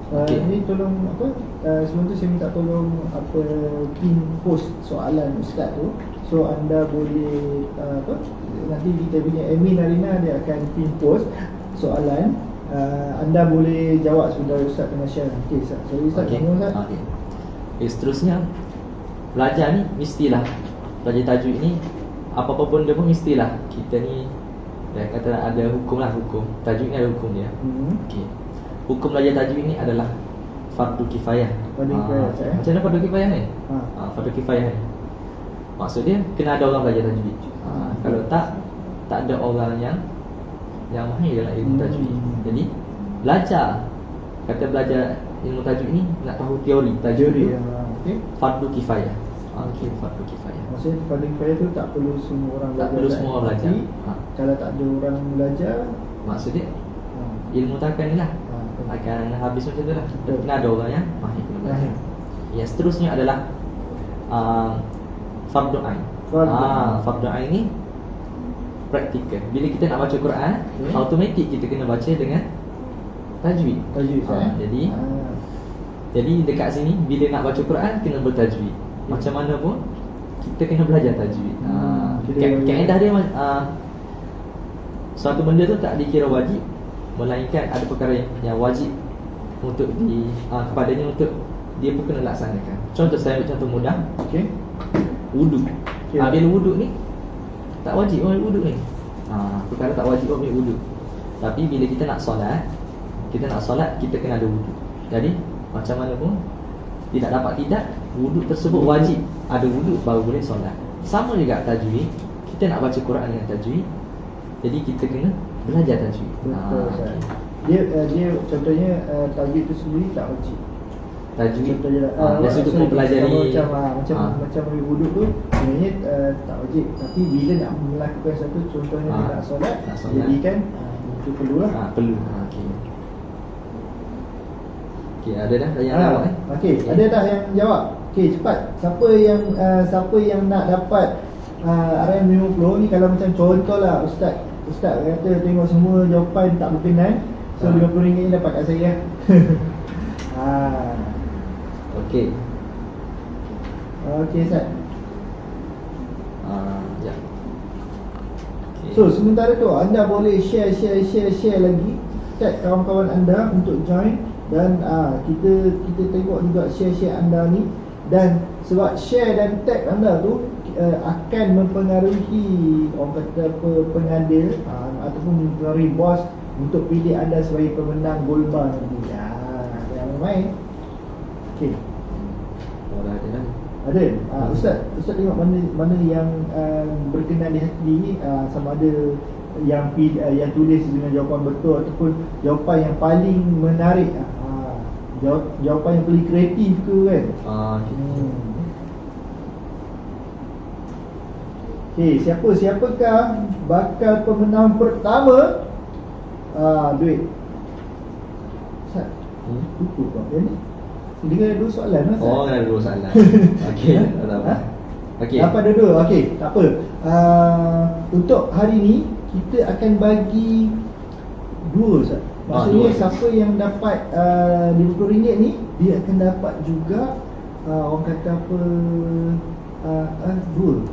ini tolong sebelum tu saya minta tolong pin post soalan Ustaz tu. So anda boleh nanti kita punya admin Arina dia akan pin post soalan. Anda boleh jawab sebentar Ustaz tengah share. Okey Ustaz. Sorry Ustaz. Okey. Seterusnya belajar ni mestilah belajar tajwid ni apa-apa pun dia pun mestilah kita ni dia kata ada hukum tajwid ni ada hukum dia. Okey. Hukum belajar tajwid ni adalah fardu kifayah. Macam mana fardu kifayah ni? Fardu kifayah ni Maksud dia kena ada orang belajar tajwid. Kalau tak ada orang yang mahir dalam ilmu tajwid. Jadi belajar ilmu tajwid ni nak tahu teori tajwid. Okey. Fardu kifayah. Okey, fardu kifayah. Maksudnya fardu kifayah tu tak perlu semua orang Tak perlu semua orang belajar. Kalau tak ada orang belajar, Maksud dia ilmu takkan ni lah akan habis macam tu lah. Kena ada orang yang mahir kena belajar. Yang seterusnya adalah fardu ain. Fardu ain ni praktikal. Bila kita nak baca Quran, automatik kita kena baca dengan tajwid. Jadi dekat sini bila nak baca Quran kena bertajwid. Macam mana pun kita kena belajar tajwid. Kaedah dia suatu benda tu tak dikira wajib, melainkan ada perkara yang wajib untuk kepadanya untuk dia pun kena laksanakan. Contoh saya ambil contoh mudah. Okey. Wudu. Bila wudu ni tak wajib ambil wudu ni. Perkara tak wajib ambil wudu. Tapi bila kita nak solat, kita kena ada wudu. Jadi macam mana pun tidak dapat tidak, wudu tersebut wajib. Ada wudu baru boleh solat. Sama juga tajwid. Kita nak baca Quran dengan tajwid, jadi kita kena belajar tajwid. Betul. Dia contohnya tajwid itu sendiri tak wajib. Tajwid Dari sudut mempelajari macam wuduk tu sebenarnya tak wajib, tapi bila nak melakukan satu, contohnya nak solat, jadikan itu perlulah. Perlu. Okey, ada dah yang jawab Okey, ada dah yang jawab. Okey, cepat. Siapa yang nak dapat RM50 ni, kalau macam contohlah Ustaz kata tengok semua jawapan tak berkenan, so RM50 ni dapat kat saya. Okey. Okey, Ustaz. Ya. Okay. So sementara tu anda boleh share lagi tag kawan-kawan anda untuk join, dan kita tengok juga share anda ni, dan sebab share dan tag anda tu akan mempengaruhi orang kata apa, pengadil ataupun mempengaruhi bos untuk pilih anda sebagai pemenang gold bar nanti. Jangan main. Okey. Ada. Ustaz tengok mana yang berkenan di hati ni, sama ada yang tulis dengan jawapan betul ataupun jawapan yang paling menarik, jawapan yang paling kreatif ke kan. Okey, siapakah bakal pemenang pertama duit? Ustaz, tutup apa ni? Dia ada 2 soalan lah. Ada 2 soalan. Okey, tak apa. Okey. Apa ada 2? Okey, tak apa. Untuk hari ni kita akan bagi 2, Ustaz. Maksudnya siapa yang dapat RM50 ni, dia akan dapat juga orang kata apa, 2.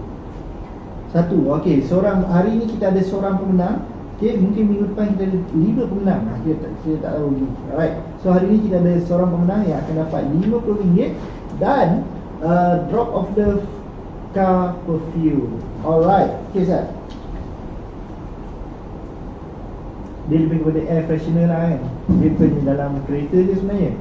1. Okey, hari ni kita ada seorang pemenang. Okey, mungkin minggu depan kita ada 5 pemenang. Kita tak tahu lagi. Alright. So hari ni kita ada seorang pemenang yang akan dapat RM50 dan drop of the car perfume. Alright. Okey, Ustaz. Dia lebih kepada air freshener lah kan. Dia punya dalam kereta je sebenarnya.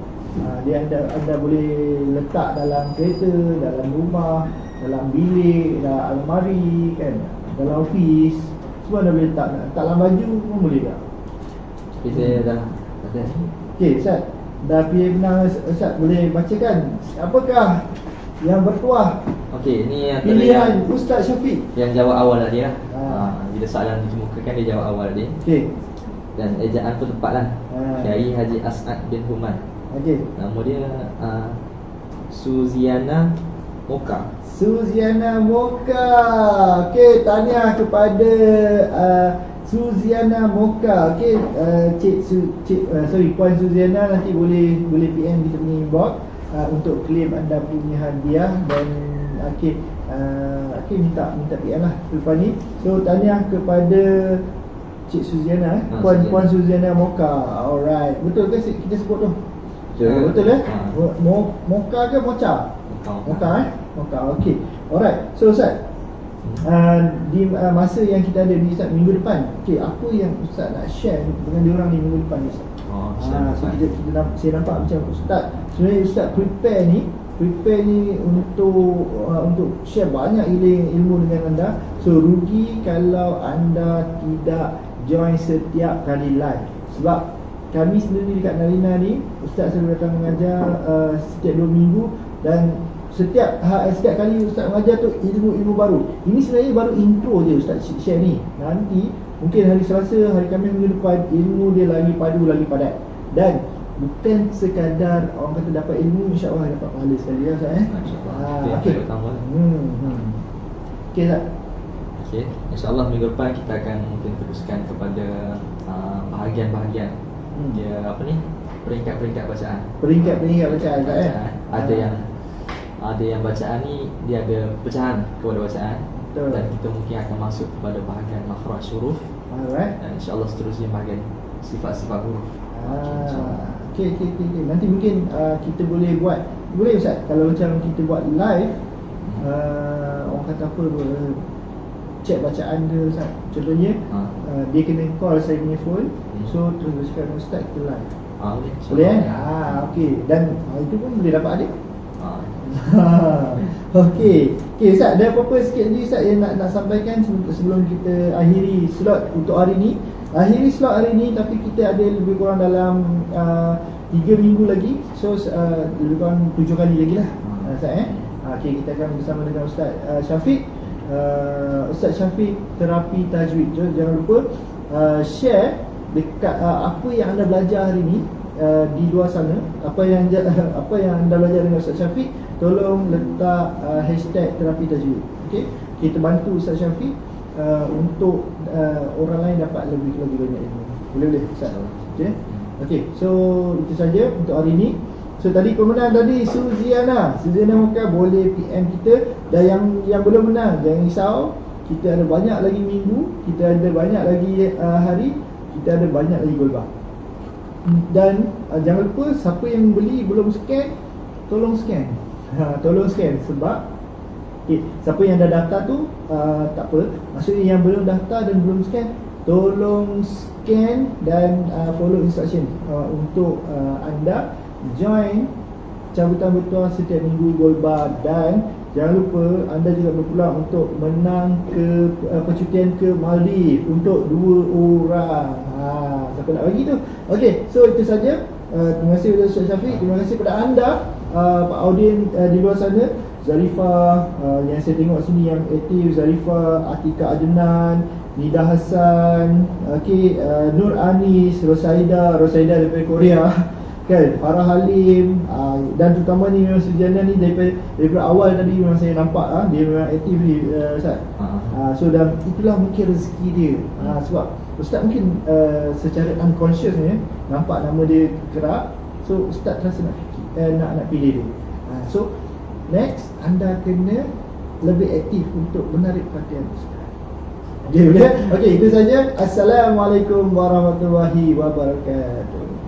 Dia anda boleh letak dalam kereta, dalam rumah, dalam bilik, dalam almari kan, dalam office, semua anda boleh letak. Dalam baju pun boleh tak? Kita dah ada. Okey, Ustaz, dah pilih benar. Ustaz boleh bacakan apakah yang bertuah? Okey, ni yang pilihan Ustaz Syafiq. Yang jawab awal tadi lah. Bila soalan dikemukakan, dia jawab awal tadi. Okey. Dan ejaan pun tepat lah. Kiai Haji As'ad bin Human. Okey. Nama dia Suziana Moka. Okey, tahniah kepada Suziana Moka. Okey, Puan Suziana, nanti boleh PM kita punya inbox untuk claim anda punya hadiah. Dan okey, minta PM lah lepas ni. So tahniah kepada Cik Suziana, Puan Suziana Moka. Alright, betul ke kita sebut tu? Betul Moka ke Mocha? Moka, okey. Alright, so Ustaz, di masa yang kita ada ni Ustaz, minggu depan, okey, apa yang Ustaz nak share dengan diorang ni minggu depan ni Ustaz? So saya nampak macam Ustaz, sebenarnya Ustaz prepare prepare ni untuk share banyak ilmu dengan anda. So rugi kalau anda tidak join setiap kali live. Sebab kami sendiri dekat Narina ni, Ustaz selalu datang mengajar setiap 2 minggu. Dan setiap kali Ustaz mengajar tu ilmu-ilmu baru. Ini sebenarnya baru intro je Ustaz share ni. Nanti mungkin hari Selasa, hari Khamis minggu depan, ilmu dia lagi padu, lagi padat. Dan bukan sekadar orang kata dapat ilmu, insya-Allah dapat pahala sekali ya Ustaz InsyaAllah. okey. Okey Ustaz. Okey, insya-Allah minggu depan kita akan mungkin teruskan kepada bahagian-bahagian dia apa ni? Peringkat-peringkat bacaan. Peringkat-peringkat bacaan Ustaz Ada yang bacaan ni dia ada pecahan kepada bacaan. Betul. Dan kita mungkin akan masuk kepada bahagian makhraj huruf. Alright. Dan insya-Allah seterusnya bahagian sifat-sifat huruf. Okey. Nanti mungkin kita boleh buat, boleh Ustaz kalau macam kita buat live, orang kata apa, check bacaan dia Ustaz. Contohnya dia kena call saya punya phone, so terus cakap dengan Ustaz kita live. Boleh okey. Dan itu pun boleh dapat adik. Okey Ustaz, ada apa-apa sikit lagi Ustaz yang nak sampaikan sebelum kita akhiri slot untuk hari ni. Akhiri slot hari ni, tapi kita ada lebih kurang dalam 3 minggu lagi. So lebih kurang 7 kali lagi lah Ustaz okey, kita akan bersama dengan Ustaz Syafiq, Ustaz Syafiq Terapi Tajwid. Jangan lupa share dekat apa yang anda belajar hari ni di luar sana. Apa yang anda belajar dengan Ustaz Syafiq, tolong letak hashtag Terapi Tajwid. Okey, kita bantu Ustaz Syafiq untuk orang lain dapat lebih banyak ilmu. Boleh Ustaz? Okey, so itu saja untuk hari ni. So tadi pemenang tadi Suziana Maka boleh PM kita. Dan yang belum menang, jangan risau, kita ada banyak lagi minggu, kita ada banyak lagi hari, kita ada banyak lagi gold bar. Dan jangan lupa, siapa yang beli belum scan, tolong scan. Tolong scan sebab siapa yang dah daftar tu tak apa. Maksudnya yang belum daftar dan belum scan, tolong scan dan follow instruction untuk anda join cabutan bertuah setiap minggu gold bar. Dan jangan lupa anda juga berpeluang untuk menang ke percutian ke Maldives untuk 2 orang. Siapa nak bagi tu? Okey, so itu saja. Terima kasih kepada Ustaz Syafiq. Terima kasih kepada anda Pak Audien di luar sana. Zarifah yang saya tengok sini yang aktif, Zarifah, Atika Adnan, Nida Hassan, Nur Anis, Rosaida daripada Korea kan, Farah Halim, dan terutama ni memang Suziana ni daripada awal tadi memang saya nampak dia memang aktif ni Ustaz. So dan itulah mungkin rezeki dia. Sebab Ustaz mungkin secara unconscious ni nampak nama dia gerak, so Ustaz rasa nak pilih dia. So next anda kena lebih aktif untuk menarik perhatian Ustaz. Okey, itu saja. Assalamualaikum warahmatullahi wabarakatuh.